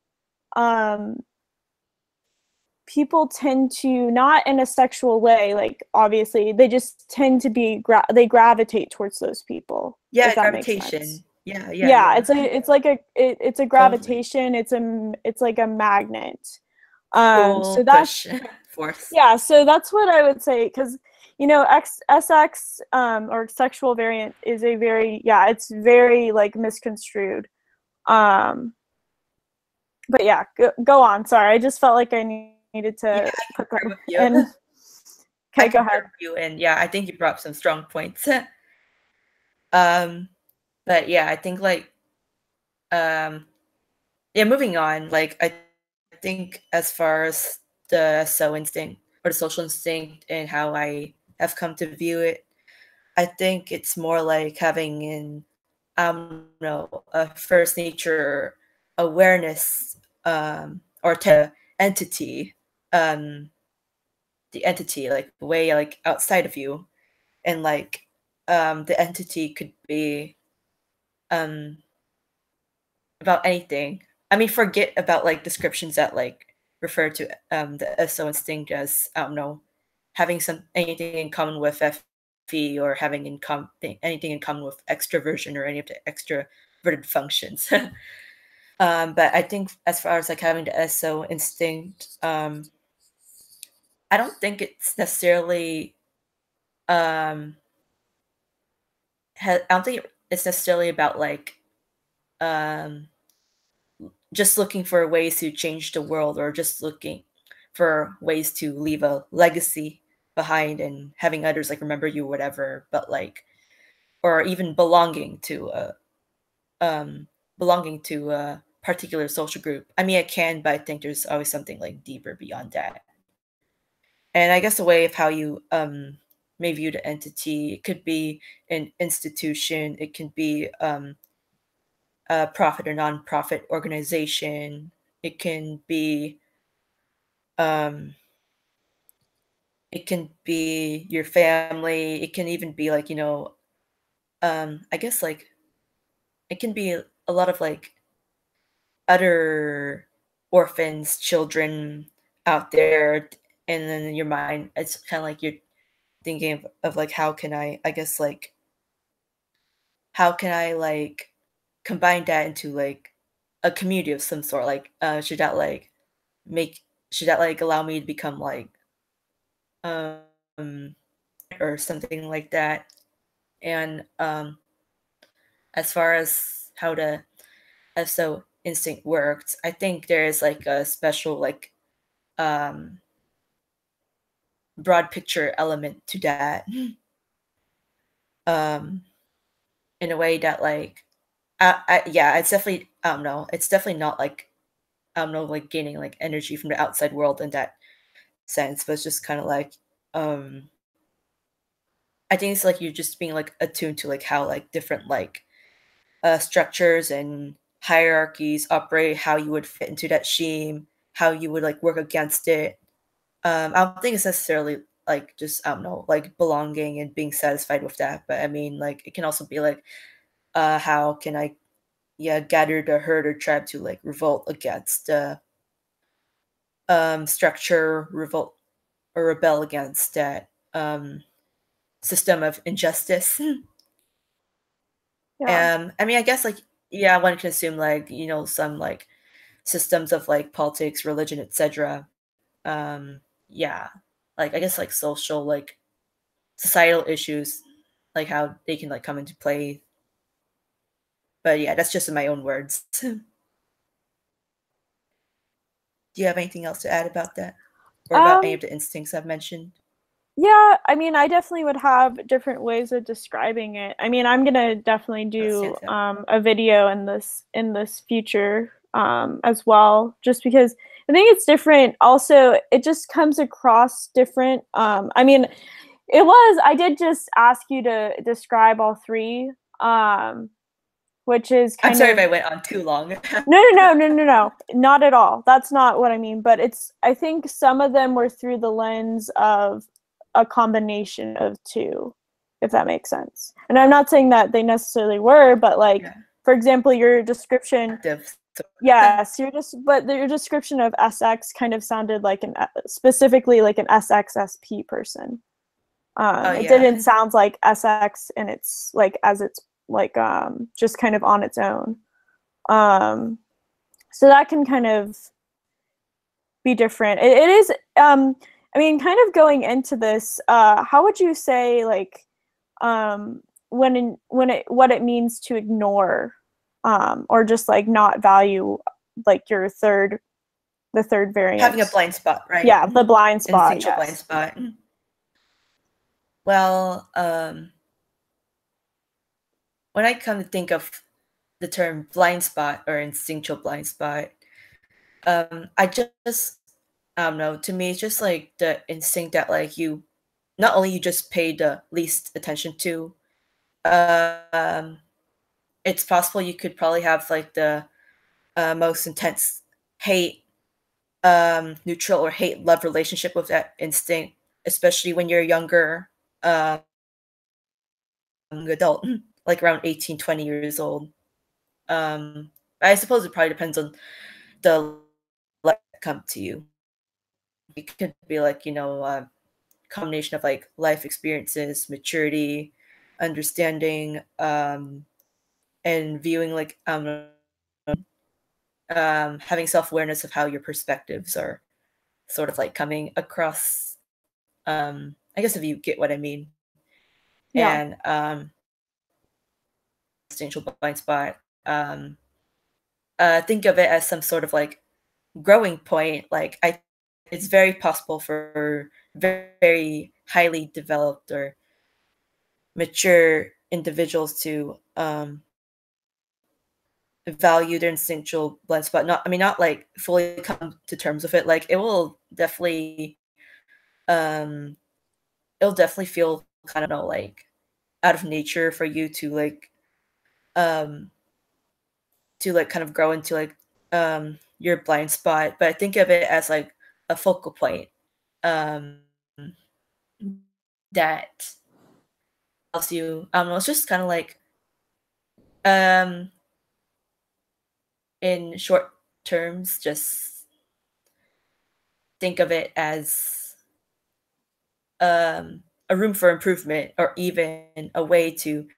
people tend to, not in a sexual way, like obviously, they just tend to be, they gravitate towards those people. Yeah, gravitation. Yeah. It's like a gravitation. Totally. It's like a magnet. So that's force. Yeah, so that's what I would say, because SX or sexual variant is a very, it's very like misconstrued. But yeah, go on. Sorry, I just felt like I needed to put that in. Okay, go ahead. And yeah, I think you brought up some strong points. But yeah, I think like moving on, like I think as far as the instinct or the social instinct and how I have come to view it, I think it's more like having an, I don't know, a first nature awareness, or entity, um, the entity like way like outside of you, and like the entity could be um about anything. I mean, forget about like descriptions that like refer to the SO instinct as, I don't know, having some anything in common with FE, or having anything in common with extroversion or any of the extroverted functions. But I think as far as like having the SO instinct, I don't think it's necessarily I don't think it's necessarily about like um just looking for ways to change the world, or just looking for ways to leave a legacy behind and having others like remember you, whatever, but like, or even belonging to a particular social group. I mean, it can, but I think there's always something like deeper beyond that. And I guess the way of how you may view the entity, it could be an institution, it can be a profit or non-profit organization, it can be um, it can be your family, it can even be like, I guess like it can be a lot of like other orphans, children out there, and then in your mind, it's kind of like you're thinking of like, I guess like, how can I like combine that into like a community of some sort? Like, make should that like allow me to become like um or something like that? And as far as how the SO instinct works, I think there is like a special like um broad picture element to that. um in a way that like yeah, it's definitely, I don't know, it's definitely not like, I don't know, like gaining like energy from the outside world in that sense, but it's just kind of like um I think it's like you're just being like attuned to like how like different like structures and hierarchies operate, how you would fit into that scheme, how you would like work against it. I don't think it's necessarily like just, I don't know, like belonging and being satisfied with that, but I mean like it can also be like how can I, yeah, gather the herd or tribe to like revolt against the structure, revolt or rebel against that system of injustice. Yeah. I mean, I guess like, yeah, one can assume like, some like systems of like politics, religion, etc. Yeah, like I guess like social like societal issues, like how they can like come into play. But yeah, that's just in my own words. Do you have anything else to add about that, or about any Um, of the instincts I've mentioned? yeah, I mean, I definitely would have different ways of describing it. I mean, I'm gonna definitely That do stands out. a video in this future as well, just because I think it's different. Also, it just comes across different. I mean, I did just ask you to describe all three, which is I'm kind sorry if of I went on too long. no, not at all. That's not what I mean. But I think some of them were through the lens of a combination of two, if that makes sense. And I'm not saying that they necessarily were, but like, Yeah, for example, your description, active. yes, but your description of SX kind of sounded like specifically like an SXSP person. Oh It yeah. didn't sound like SX and it's like as it's like just kind of on its own. Um, so that can kind of be different. It is I mean, kind of going into this, how would you say like what it means to ignore or just like not value like the third Having a variant? blind spot, right? Yeah, the blind spot, Instinctual blind yes. spot. Well, when I come to think of the term blind spot or instinctual blind spot, I just, I don't know. To me, it's just like the instinct that like you not only you just pay the least attention to, it's possible you could probably have like the most intense hate, neutral or hate love relationship with that instinct, especially when you're younger, adult, like around 18, 20 years old. I suppose it probably depends on the life that come to you. It could be like, combination of like life experiences, maturity, understanding, and viewing like having self-awareness of how your perspectives are sort of like coming across. I guess if you get what I mean. Yeah. And existential blind spot. Think of it as some sort of like growing point. Like it's very possible for very, very highly developed or mature individuals to value their instinctual blind spot. Not like fully come to terms with it. Like um, it'll definitely feel kind of like out of nature for you um to like kind of grow into like your blind spot. But I think of it as like a focal point um that helps you. I don't know, it's just kind of like um in short terms, just think of it as a room for improvement or even a way to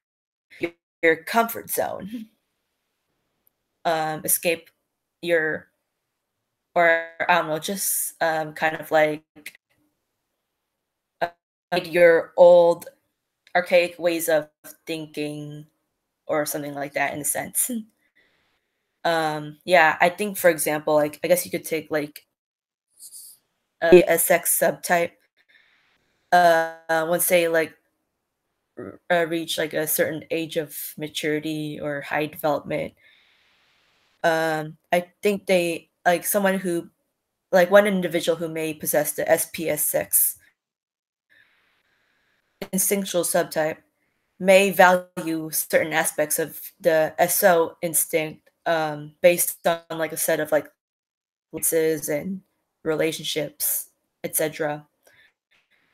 your comfort zone, escape your, or I don't know, just kind of like uh, your old archaic ways of thinking or something like that in a sense. Yeah, I think for example, like I guess you could take like a sex subtype. Once they like reach like a certain age of maturity or high development, I think they like someone who like one individual who may possess the SPS6 instinctual subtype may value certain aspects of the SO instinct based on like a set of like lenses and relationships, etc.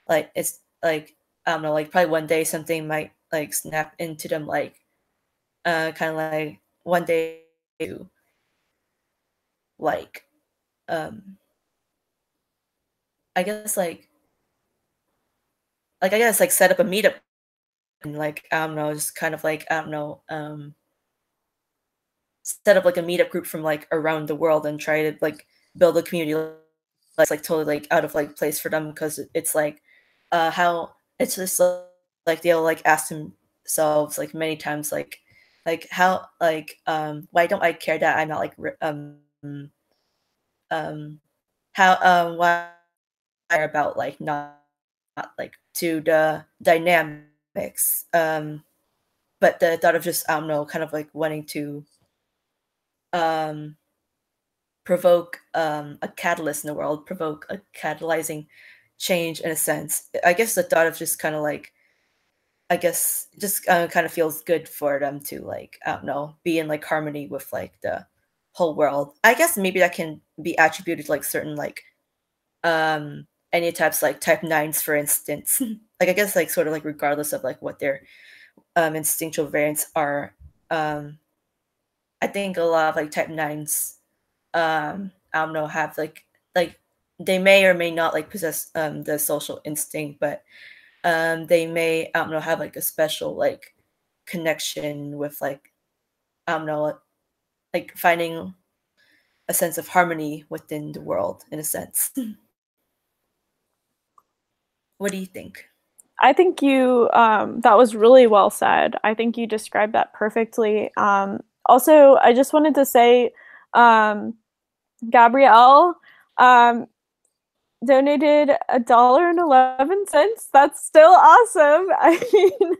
Like it's like I don't know, like probably one day something might like snap into them, like kind of like one day to like um I guess like I guess like set up a meetup and like I don't know, just kind of like I don't know, set up like a meetup group from like around the world and try to like build a community that's like totally like out of like place for them because it's like how it's just like they'll like ask themselves like many times like how like why don't I care that I'm not like um how why about like not like to the dynamics but the thought of just I don't know kind of like wanting to um provoke a catalyst in the world, provoke a catalyzing change in a sense. I guess the thought of just kind of like, I guess just kind of feels good for them to like, I don't know, be in like harmony with like the whole world. I guess maybe that can be attributed to like certain like any types like type nines, for instance. Like I guess like sort of like regardless of like what their instinctual variants are. I think a lot of like type nines I don't know, have like they may or may not like possess the social instinct, but they may I don't know have like a special like connection with like I don't know like finding a sense of harmony within the world in a sense. What do you think? I think you that was really well said. I think you described that perfectly. Also, I just wanted to say, Gabrielle um, donated $1.11. That's still awesome. I mean,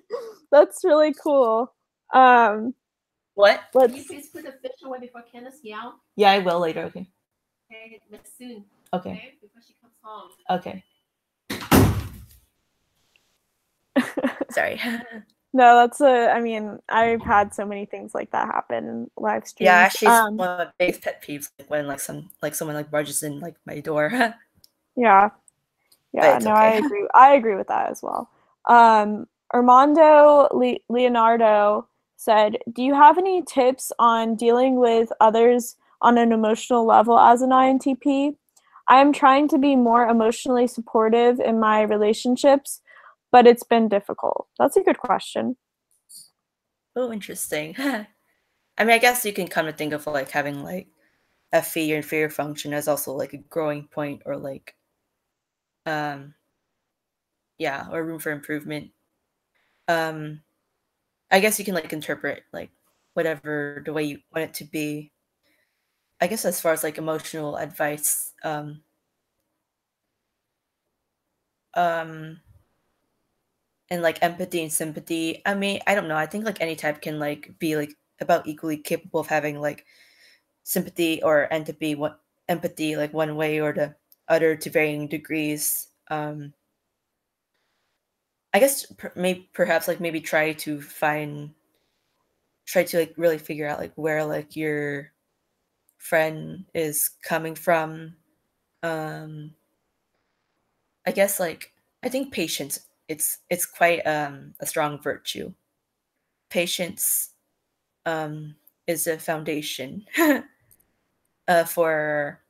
that's really cool. What? Can you please put the fish away before Candace yell? Yeah, I will later. Okay. Okay, but soon. Okay. Before she comes home. Okay. Sorry. No, that's I mean, I've had so many things like that happen in live streams. Yeah, actually, it's one of my biggest pet peeves, like when someone like barges in like my door. Yeah. Yeah, no, okay. I agree with that as well. Armando Leonardo said, "Do you have any tips on dealing with others on an emotional level as an INTP? I am trying to be more emotionally supportive in my relationships, but it's been difficult." That's a good question. Oh, interesting. I mean, I guess you can kind of think of like having like a fear and fear function as also like a growing point or like um yeah, or room for improvement. Um I guess you can like interpret like whatever the way you want it to be. I guess as far as like emotional advice, um and like empathy and sympathy. I mean, I don't know. I think like any type can like be like about equally capable of having like sympathy or empathy like one way or the other to varying degrees. I guess perhaps like maybe try to like really figure out like where like your friend is coming from. Um I guess like I think patience it's quite a strong virtue. Patience um is a foundation for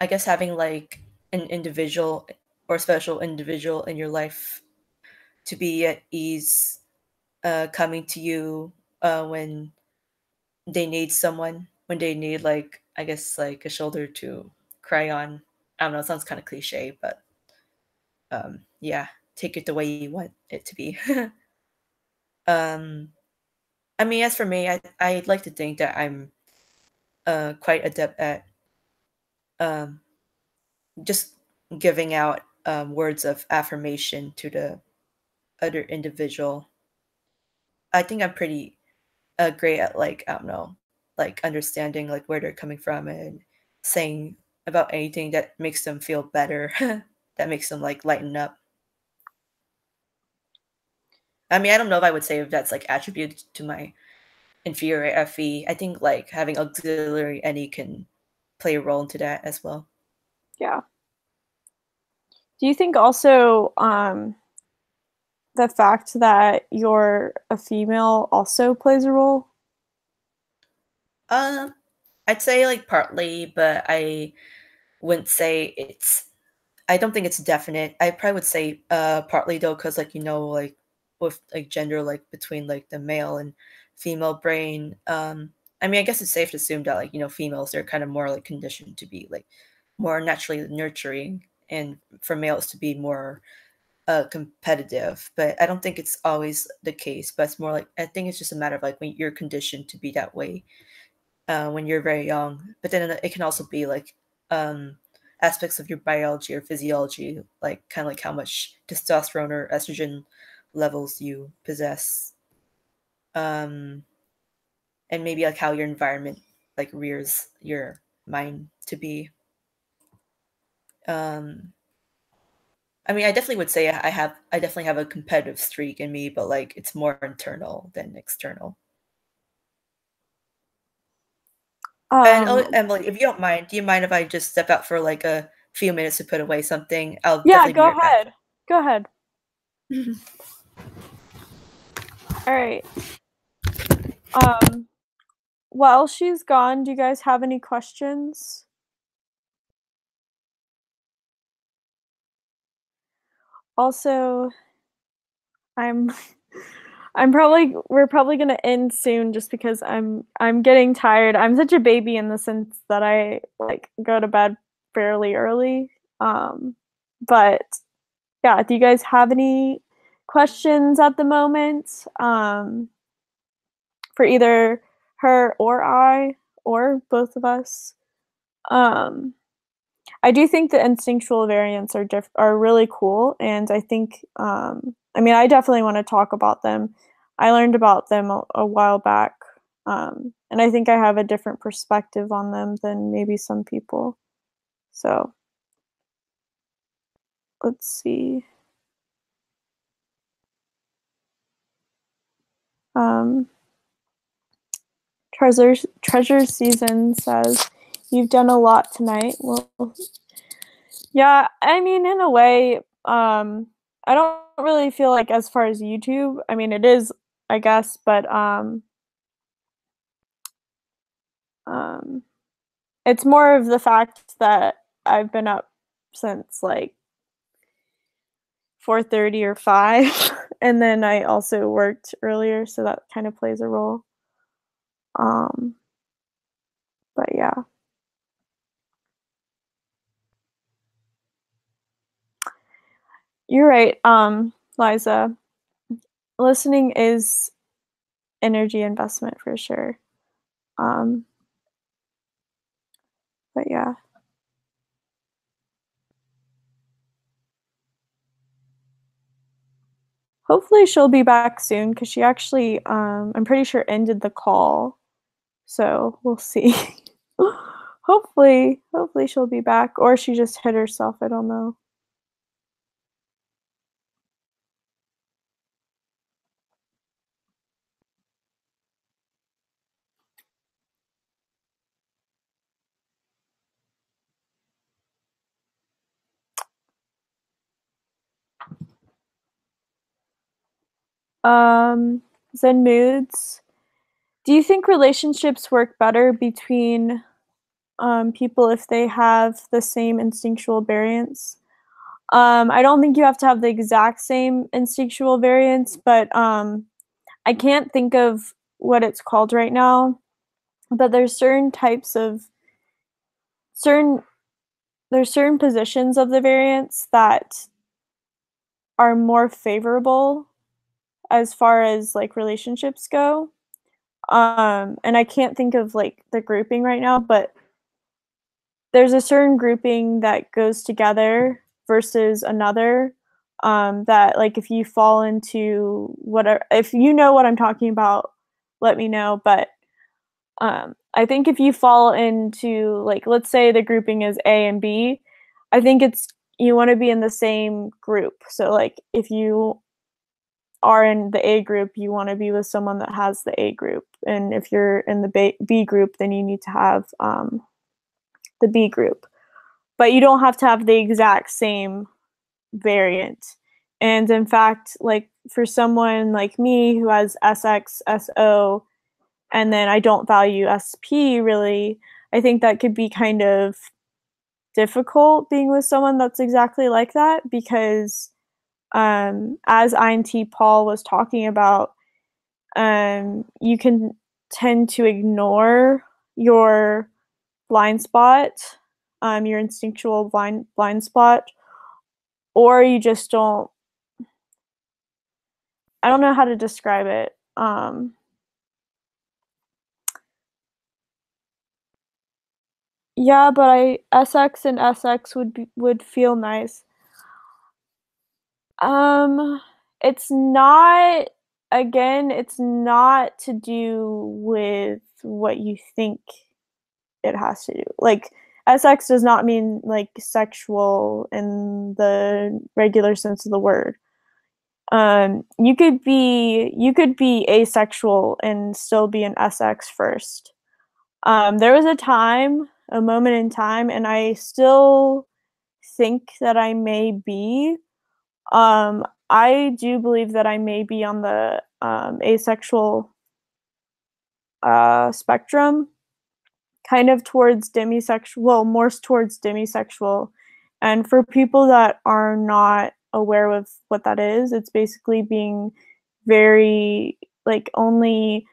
I guess having like an individual or special individual in your life to be at ease coming to you when they need someone, when they need like I guess like a shoulder to cry on. I don't know, it sounds kind of cliche, but yeah, take it the way you want it to be. um I mean, as for me, I'd like to think that I'm quite adept at um just giving out words of affirmation to the other individual. I think I'm pretty great at like I don't know, like understanding like where they're coming from and saying about anything that makes them feel better, that makes them like lighten up. I mean, I don't know if I would say if that's like attributed to my inferior FE. I think like having auxiliary any can play a role into that as well. Yeah. Do you think also the fact that you're a female also plays a role? Um, I'd say like partly, but I wouldn't say it's I don't think it's definite. I probably would say partly though, because like like with like gender like between like the male and female brain. I mean, I guess it's safe to assume that like females they're kind of more like conditioned to be like more naturally nurturing, and for males to be more competitive. But I don't think it's always the case. But it's more like I think it's just a matter of like when you're conditioned to be that way when you're very young. But then it can also be like aspects of your biology or physiology, like kind of like how much testosterone or estrogen levels you possess, um, and maybe like how your environment like rears your mind to be. Um, I mean, I definitely would say I definitely have a competitive streak in me, but like it's more internal than external. And oh, Um, Emily, if you don't mind, do you mind if I just step out for like a few minutes to put away something? I'll yeah, definitely be go right back. ahead. Go ahead. All right. While she's gone, do you guys have any questions? Also, I'm we're probably gonna end soon just because I'm getting tired. I'm such a baby in the sense that I like go to bed fairly early. But yeah, do you guys have any questions at the moment? For either her or I or both of us. Um, I do think the instinctual variants are really cool, and I think I mean I definitely want to talk about them. I learned about them a while back, and I think I have a different perspective on them than maybe some people. So let's see. Treasure Season says, "You've done a lot tonight." Well, yeah, I mean, in a way, I don't really feel like as far as YouTube, I mean, it is, I guess, but it's more of the fact that I've been up since like 4:30 or 5, and then I also worked earlier, so that kind of plays a role. But yeah. You're right, Liza. Listening is energy investment for sure. But yeah. Hopefully she'll be back soon because she actually, I'm pretty sure ended the call. So we'll see. Hopefully she'll be back, or she just hit herself. I don't know. Zen Moods. Do you think relationships work better between people if they have the same instinctual variance? I don't think you have to have the exact same instinctual variance, but I can't think of what it's called right now. But there's certain types of there's certain positions of the variance that are more favorable as far as like relationships go. And I can't think of like the grouping right now, but there's a certain grouping that goes together versus another, that like if you fall into whatever, if you know what I'm talking about, let me know. But I think if you fall into, like, let's say the grouping is A and B, I think you want to be in the same group. So like if you are in the A group, you want to be with someone that has the A group, and if you're in the B group, then you need to have the B group. But you don't have to have the exact same variant. And in fact, like for someone like me who has SX, SO, and then I don't value SP really, I think that could be kind of difficult being with someone that's exactly like that, because as INTPaul was talking about, you can tend to ignore your blind spot, your instinctual blind spot, or you just don't. I don't know how to describe it. Yeah, but SX and SX would feel nice. It's not, again, it's not to do with what you think it has to do. Like, SX does not mean like sexual in the regular sense of the word. You could be asexual and still be an SX first. There was a moment in time, and I still think that I may be. I do believe that I may be on the asexual spectrum, kind of towards demisexual, well, more towards demisexual. And for people that are not aware of what that is, it's basically being very, like, only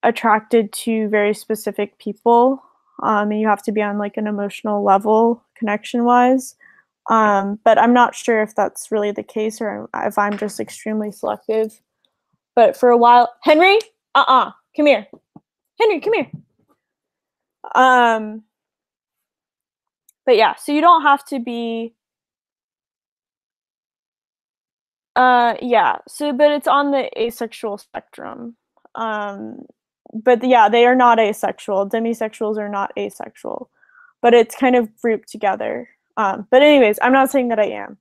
attracted to very specific people. And you have to be on like an emotional level connection wise. But I'm not sure if that's really the case or if I'm just extremely selective. But for a while, Henry, come here. Henry, come here. But yeah, so you don't have to be, yeah, so, but it's on the asexual spectrum. But yeah, they are not asexual. Demisexuals are not asexual, but it's kind of grouped together. But anyways, I'm not saying that I am.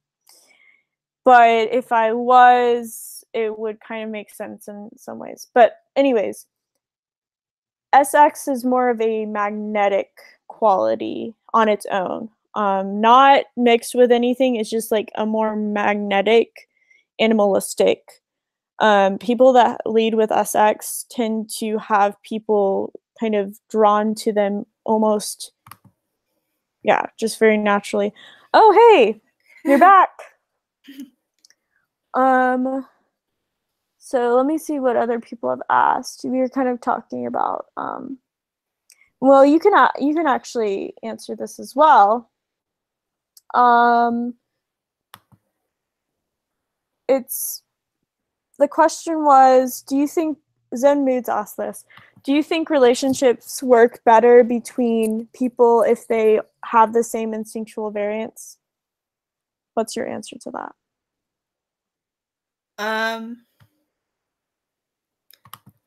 But if I was, it would kind of make sense in some ways. But anyways, SX is more of a magnetic quality on its own, not mixed with anything. It's just like a more magnetic, animalistic. People that lead with SX tend to have people kind of drawn to them almost, yeah, just very naturally. Oh, hey, you're back. So let me see what other people have asked. We were kind of talking about, well, you can actually answer this as well. The question was, do you think, Zen Moods asked this, do you think relationships work better between people if they have the same instinctual variance? What's your answer to that?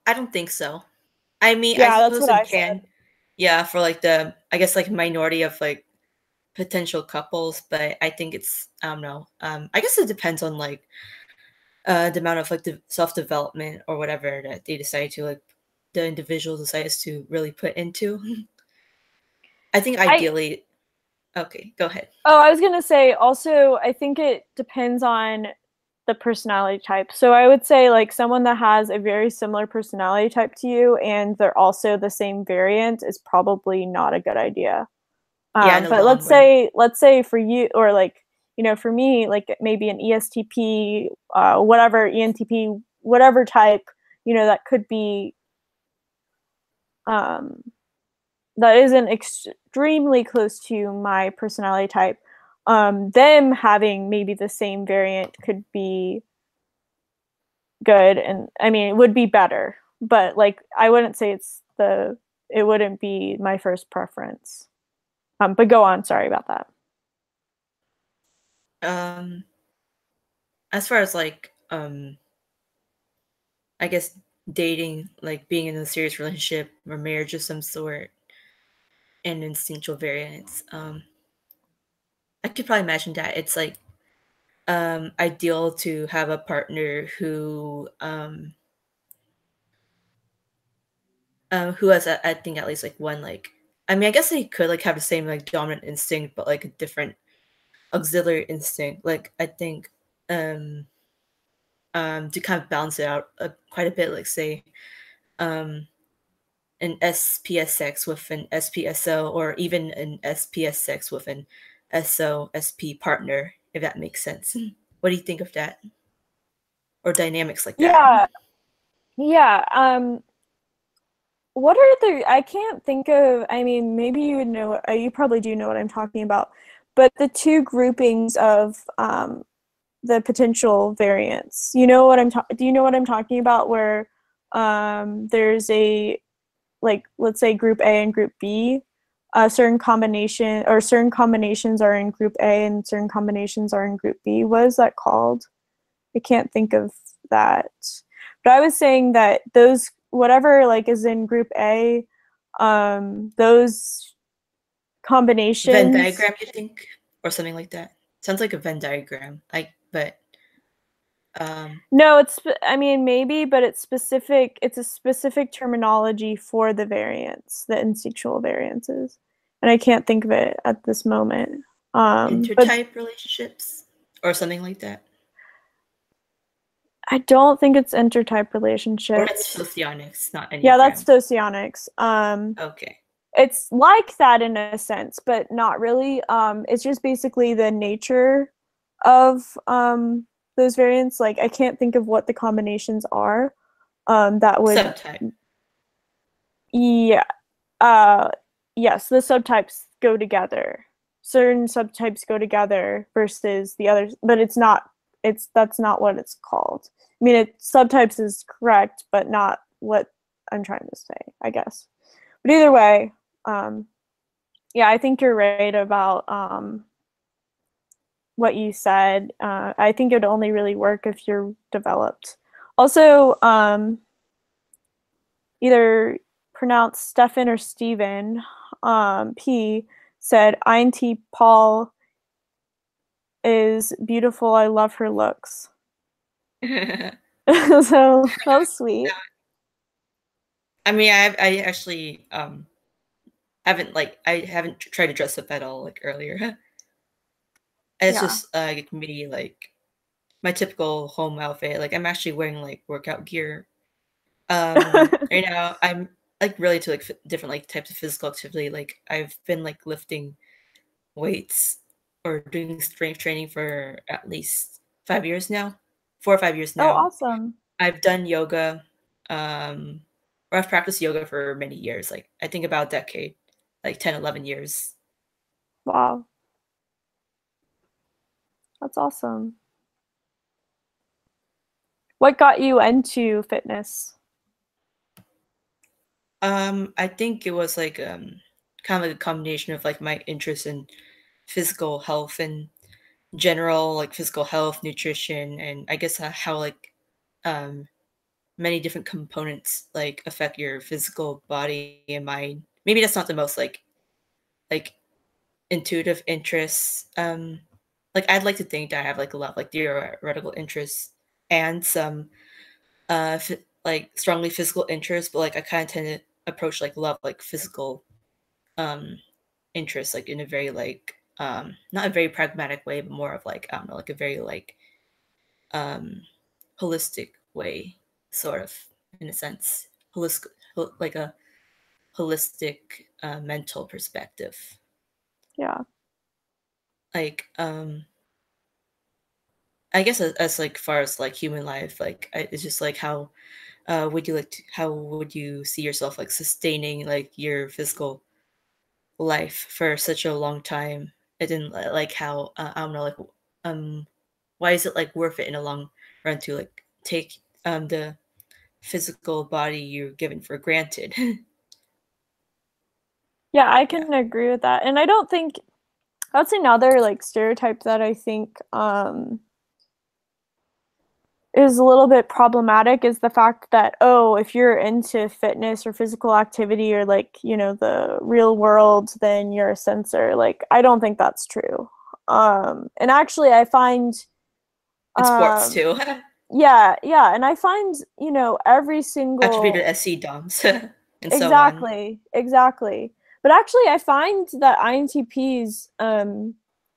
I don't think so. I mean, yeah, I suppose it can. Said. Yeah, for like the, I guess like minority of like potential couples, but I think it's, I don't know. I guess it depends on like the amount of like the self-development or whatever that they decide to, like, the individual decides to really put into. I think ideally, okay, go ahead. Oh, I was gonna say also, I think it depends on the personality type. So I would say like someone that has a very similar personality type to you and they're also the same variant is probably not a good idea. Yeah, but let's say for you, or like, you know, for me, like maybe an ESTP, whatever, ENTP, whatever type, you know, that could be, that isn't extremely close to my personality type. Them having maybe the same variant could be good, and I mean, it would be better, but like, I wouldn't say it wouldn't be my first preference. But go on, sorry about that. As far as like, I guess dating, like being in a serious relationship or marriage of some sort, and instinctual variance, I could probably imagine that it's like ideal to have a partner who has I think at least like one, like, I mean, I guess they could like have the same like dominant instinct but like a different auxiliary instinct, like I think to kind of balance it out quite a bit, like say an SPSX with an SPSO, or even an SPSX with an SO-SP partner, if that makes sense. What do you think of that? Or dynamics like that? Yeah. What are I can't think of, I mean, maybe you would know, you probably do know what I'm talking about, but the two groupings of the potential variants. You know what do you know what I'm talking about, where there's a, like, let's say group A and group B, certain combinations are in group A and certain combinations are in group B. What is that called? I can't think of that. But I was saying that those, whatever like is in group A, those combinations. Venn diagram, you think? Or something like that? Sounds like a Venn diagram. But no, I mean, maybe, but it's a specific terminology for the variants, the instinctual variances. And I can't think of it at this moment. Intertype relationships or something like that? I don't think it's intertype relationships. Or it's socionics, not Enneagram. Yeah, that's socionics. Okay. It's like that in a sense, but not really. It's just basically the nature of those variants. Like, I can't think of what the combinations are. That would subtype. Yeah. Yes, the subtypes go together. Certain subtypes go together versus the others, but that's not what it's called. I mean, subtypes is correct, but not what I'm trying to say, I guess. But either way, yeah, I think you're right about what you said. I think it would only really work if you're developed. Also, either pronounced Stefan or Steven, P said, INTPaul is beautiful. I love her looks. So that was sweet. I mean, I actually haven't tried to dress up at all like earlier. It's Yeah. just like me, like my typical home outfit. Like I'm actually wearing like workout gear. Right now I'm like really to like different like types of physical activity. Like I've been like lifting weights or doing strength training for at least 5 years now, 4 or 5 years Oh, now. awesome. I've done yoga, or I've practiced yoga for many years, like I think about a decade, like 10, 11 years. Wow. That's awesome. What got you into fitness? I think it was like kind of like a combination of like my interest in physical health and general like physical health, nutrition, and I guess how like um many different components like affect your physical body and mind. Maybe that's not the most like intuitive interests. Like I'd like to think that I have like a lot of like theoretical interests and some like strongly physical interests, but like I kind of tend to approach like love like physical um interests like in a very like not a very pragmatic way, but more of like I don't know, like a very like um holistic way, sort of, in a sense, holistic, like a holistic mental perspective. Yeah. Like I guess as like far as like human life, like it's just like how would you see yourself like sustaining like your physical life for such a long time? And then like how I don't know, like um why is it like worth it in a long run to like take the physical body you're given for granted? Yeah, I Yeah. can agree with that. And I don't think that's another like stereotype that I think is a little bit problematic is the fact that, oh, if you're into fitness or physical activity or like, the real world, then you're a sensor. Like, I don't think that's true. And actually I find In sports um too. yeah, and I find, every Attributed single SC DOMs and so on. exactly. But actually I find that INTPs, I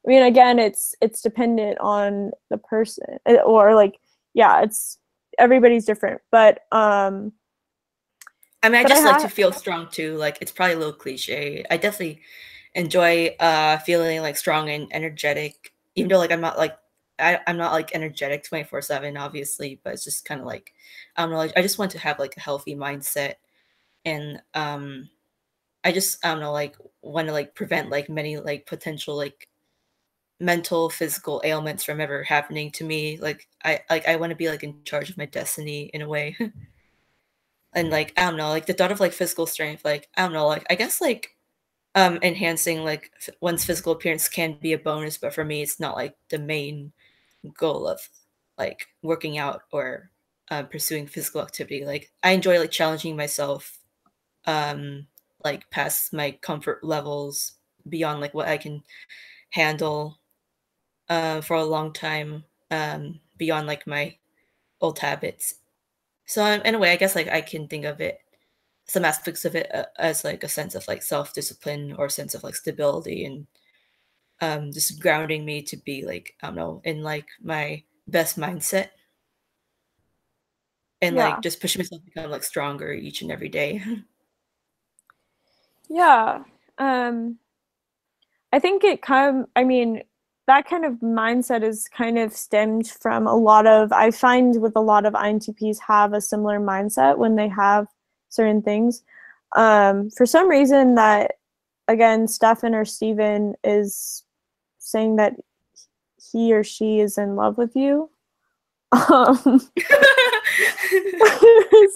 mean, again, it's dependent on the person, or like, yeah, it's everybody's different, I mean, I but I just like have to feel strong too. Like it's probably a little cliche. I definitely enjoy feeling like strong and energetic, even though like I'm not like energetic 24/7, obviously, but it's just kind of like I don't know, like I just want to have like a healthy mindset, and I just I don't know, like want to like prevent like many like potential like mental physical ailments from ever happening to me. Like I want to be like in charge of my destiny in a way. And like I don't know, like the thought of like physical strength, like I don't know, like I guess like enhancing like one's physical appearance can be a bonus, but for me it's not like the main goal of like working out or pursuing physical activity. Like I enjoy like challenging myself um like past my comfort levels, beyond like what I can handle for a long time, beyond like my old habits. So in a way, I guess like I can think of it, some aspects of it as like a sense of like self-discipline or sense of like stability, and just grounding me to be like I don't know, in like my best mindset, and like yeah, just pushing myself to become like stronger each and every day. yeah. I think I mean, that kind of mindset is kind of stemmed from I find with a lot of INTPs have a similar mindset when they have certain things. For some reason that, again, Stefan or Steven is saying that he or she is in love with you. Um,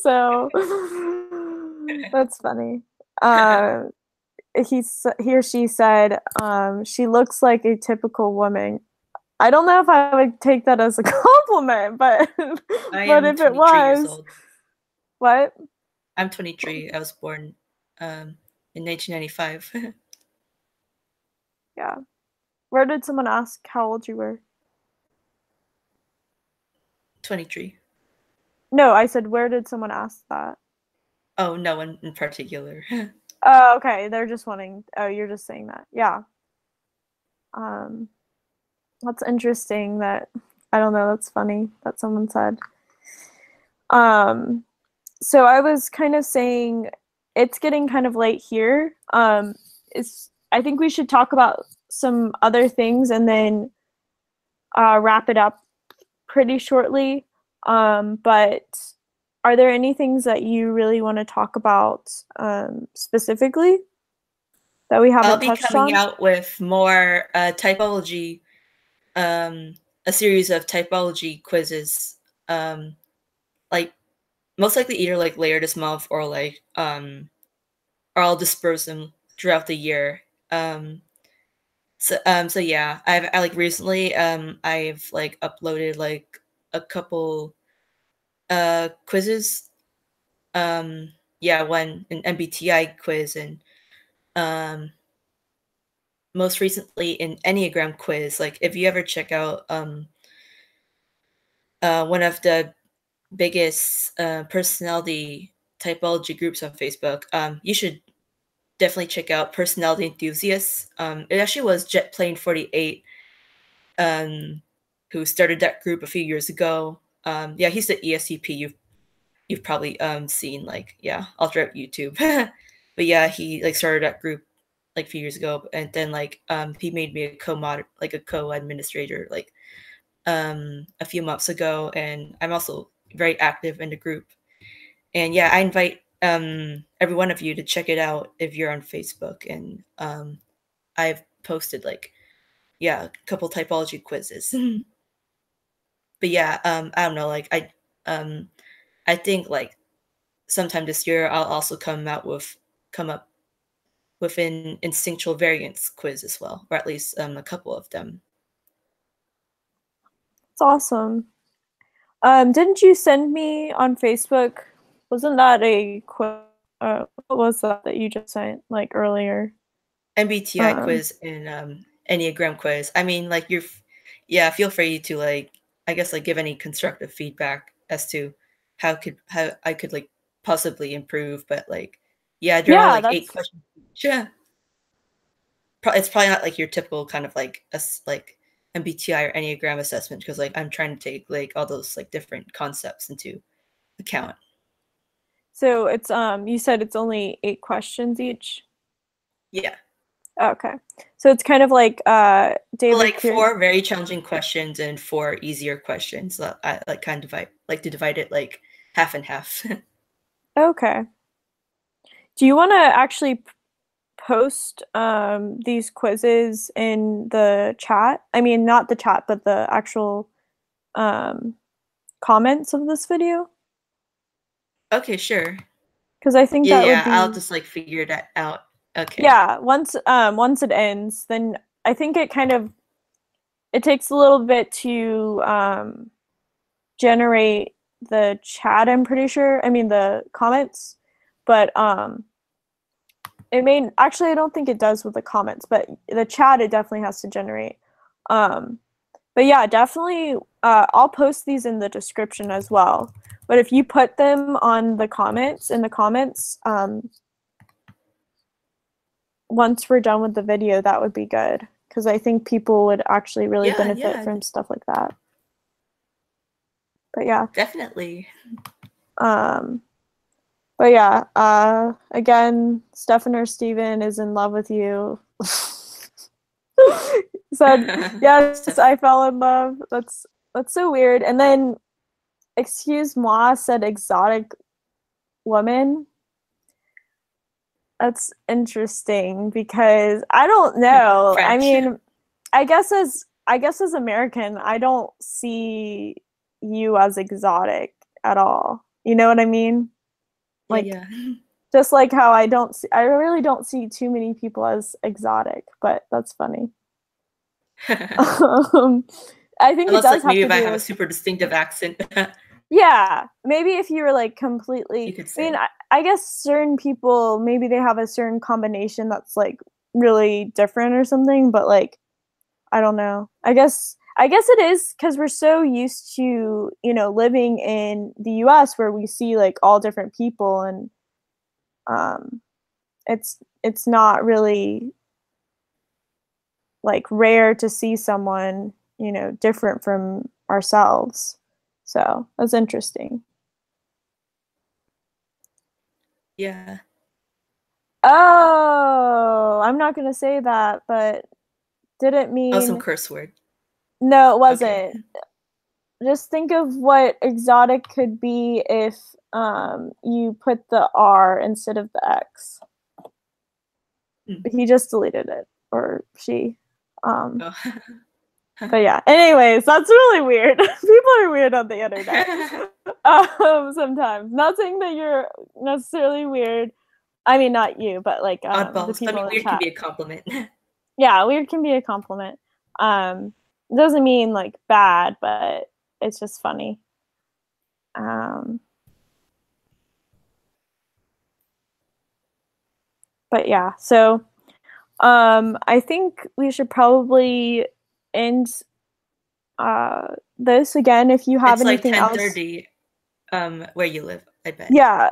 so that's funny. Uh, he or she said, she looks like a typical woman. I don't know if I would take that as a compliment, but I but am if it 23 years was, old. what? I'm 23. I was born in 1995. Yeah. Where did someone ask how old you were? 23. No, I said, where did someone ask that? Oh, no one in particular. Oh, okay. They're just wanting. Oh, you're just saying that. Yeah. Um, that's interesting. That I don't know. That's funny that someone said. Um, so I was kind of saying it's getting kind of late here. It's I think we should talk about some other things and then wrap it up pretty shortly. But are there any things that you really want to talk about specifically that we I'll haven't be touched coming on? out with more typology, a series of typology quizzes, like most likely either like later this month or like or I'll disperse them throughout the year. So yeah, I like recently I've like uploaded like a couple quizzes. Yeah, one an MBTI quiz and um most recently an Enneagram quiz. Like if you ever check out one of the biggest personality typology groups on Facebook, you should definitely check out Personality Enthusiasts. It actually was JetPlane48 who started that group a few years ago. Yeah, he's the ESTP you've probably seen like yeah all throughout YouTube. But yeah, he like started that group like a few years ago, and then like he made me a co-administrator like a few months ago, and I'm also very active in the group. And yeah, I invite every one of you to check it out if you're on Facebook. And I've posted like yeah a couple typology quizzes. But yeah, I don't know, like I think like sometime this year I'll also come up with an instinctual variance quiz as well, or at least a couple of them. It's awesome. Didn't you send me on Facebook? Wasn't that a quiz? What was that you just sent like earlier? MBTI quiz and Enneagram quiz. I mean, like yeah, feel free to like, I guess like give any constructive feedback as to how I could like possibly improve. But like, yeah, there are Yeah, like 8 that's questions. Yeah, it's probably not like your typical kind of like like MBTI or Enneagram assessment because like I'm trying to take like all those like different concepts into account. so it's you said it's only 8 questions each. Yeah. Okay. So it's kind of like David Like Clear. 4 very challenging questions and 4 easier questions. So I like kind of like to divide it like half and half. Okay. Do you want to actually post these quizzes in the chat? I mean, not the chat, but the actual um comments of this video? Okay, sure. Because I think Yeah, that would yeah. I'll be just like figure that out. Okay. yeah, once it ends, then I think it takes a little bit to generate the chat, I'm pretty sure. I mean the comments, but it may actually I don't think it does with the comments, but the chat it definitely has to generate. Um but yeah, definitely I'll post these in the description as well. But if you put them on the comments in the comments once we're done with the video, that would be good because I think people would actually really Yeah, benefit yeah. from stuff like that. But yeah. Definitely. But yeah, again, Stefan or Steven is in love with you. Said, yes, I fell in love. That's so weird. And then, excuse moi said exotic woman. That's interesting because I don't know. I French. mean, I guess as American, I don't see you as exotic at all. You know what I mean? Yeah, Like yeah. just like how I really don't see too many people as exotic, but that's funny. I think it Unless does like have maybe to if I do have a with super distinctive accent, yeah, maybe if you were like you completely could I mean, say. I guess certain people maybe they have a certain combination that's like really different or something, but like I don't know. I guess I guess it is because we're so used to, you know, living in the US where we see like all different people, and it's not really like rare to see someone, you know, different from ourselves. So that's interesting. Yeah. Oh, I'm not gonna say that, but didn't Oh, some mean. curse word. No, it wasn't. Okay. Just think of what exotic could be if you put the R instead of the X. He just deleted it, or she. Oh. But yeah. Anyways, that's really weird. People are weird on the internet. Sometimes. Not saying that you're necessarily weird. I mean, not you, but like the Oddballs. people I mean, in weird chat. can be a compliment. Yeah, weird can be a compliment. It doesn't mean like bad, but it's just funny. But yeah, so I think we should probably end this again. If you have It's like anything else. 10:30 where you live, I bet. Yeah.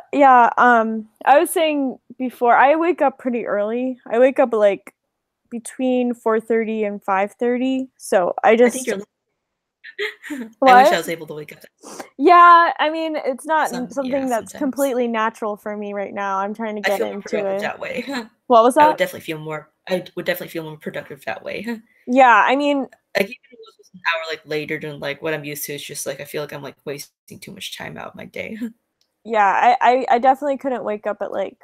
I was saying before, I wake up pretty early. I wake up like between 4:30 and 5:30. So I think you're what? I wish I was able to wake up. Yeah, I mean, it's not something that's sometimes. completely natural for me right now. I'm trying to get into it. That way. What was that? I would definitely feel more productive that way. Yeah, I mean, like even if it was just an hour like later than like what I'm used to, it's just like I feel like I'm like wasting too much time out of my day. Yeah, I definitely couldn't wake up at like,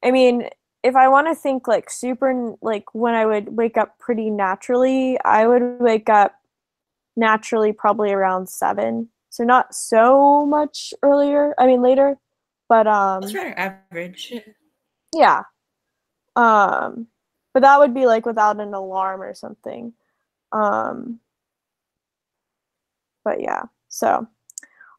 I mean, if I want to think like super, like when I would wake up pretty naturally, I would wake up naturally probably around 7. So not so much earlier. I mean later, but That's rather average. Yeah. But that would be like without an alarm or something. But yeah. So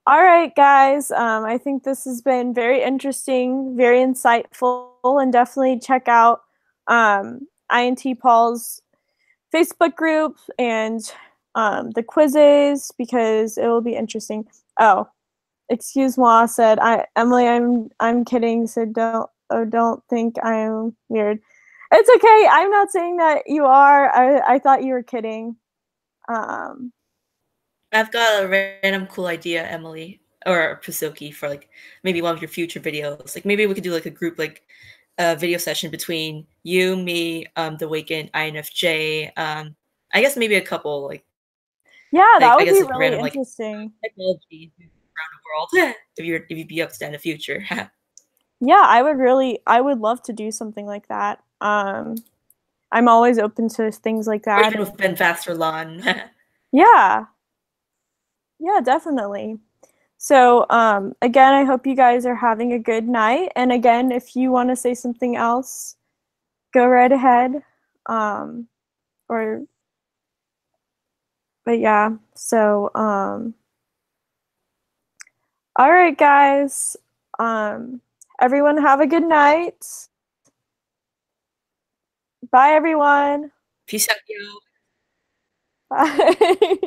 all right, guys. I think this has been very interesting, very insightful, and definitely check out INTPaul's Facebook group and the quizzes because it will be interesting. Oh, excuse moi said, Emily, I'm kidding. So don't think I am weird. It's okay. I'm not saying that you are. I thought you were kidding. I've got a random cool idea, Emily, or pucokie, for like maybe one of your future videos. Like maybe we could do like a group like video session between you, me, the Awakened, INFJ. I guess maybe a couple like. Yeah, that would be like, really random, interesting. Like, technology around the world. if you'd be up to that in the future. Yeah, I would love to do something like that. I'm always open to things like that. Or even with Ben Vasterlon. Yeah. Yeah, definitely. So, again, I hope you guys are having a good night. And again, if you want to say something else, go right ahead. But yeah, so, all right, guys. Everyone have a good night. Bye, everyone. Peace out, yo. Bye.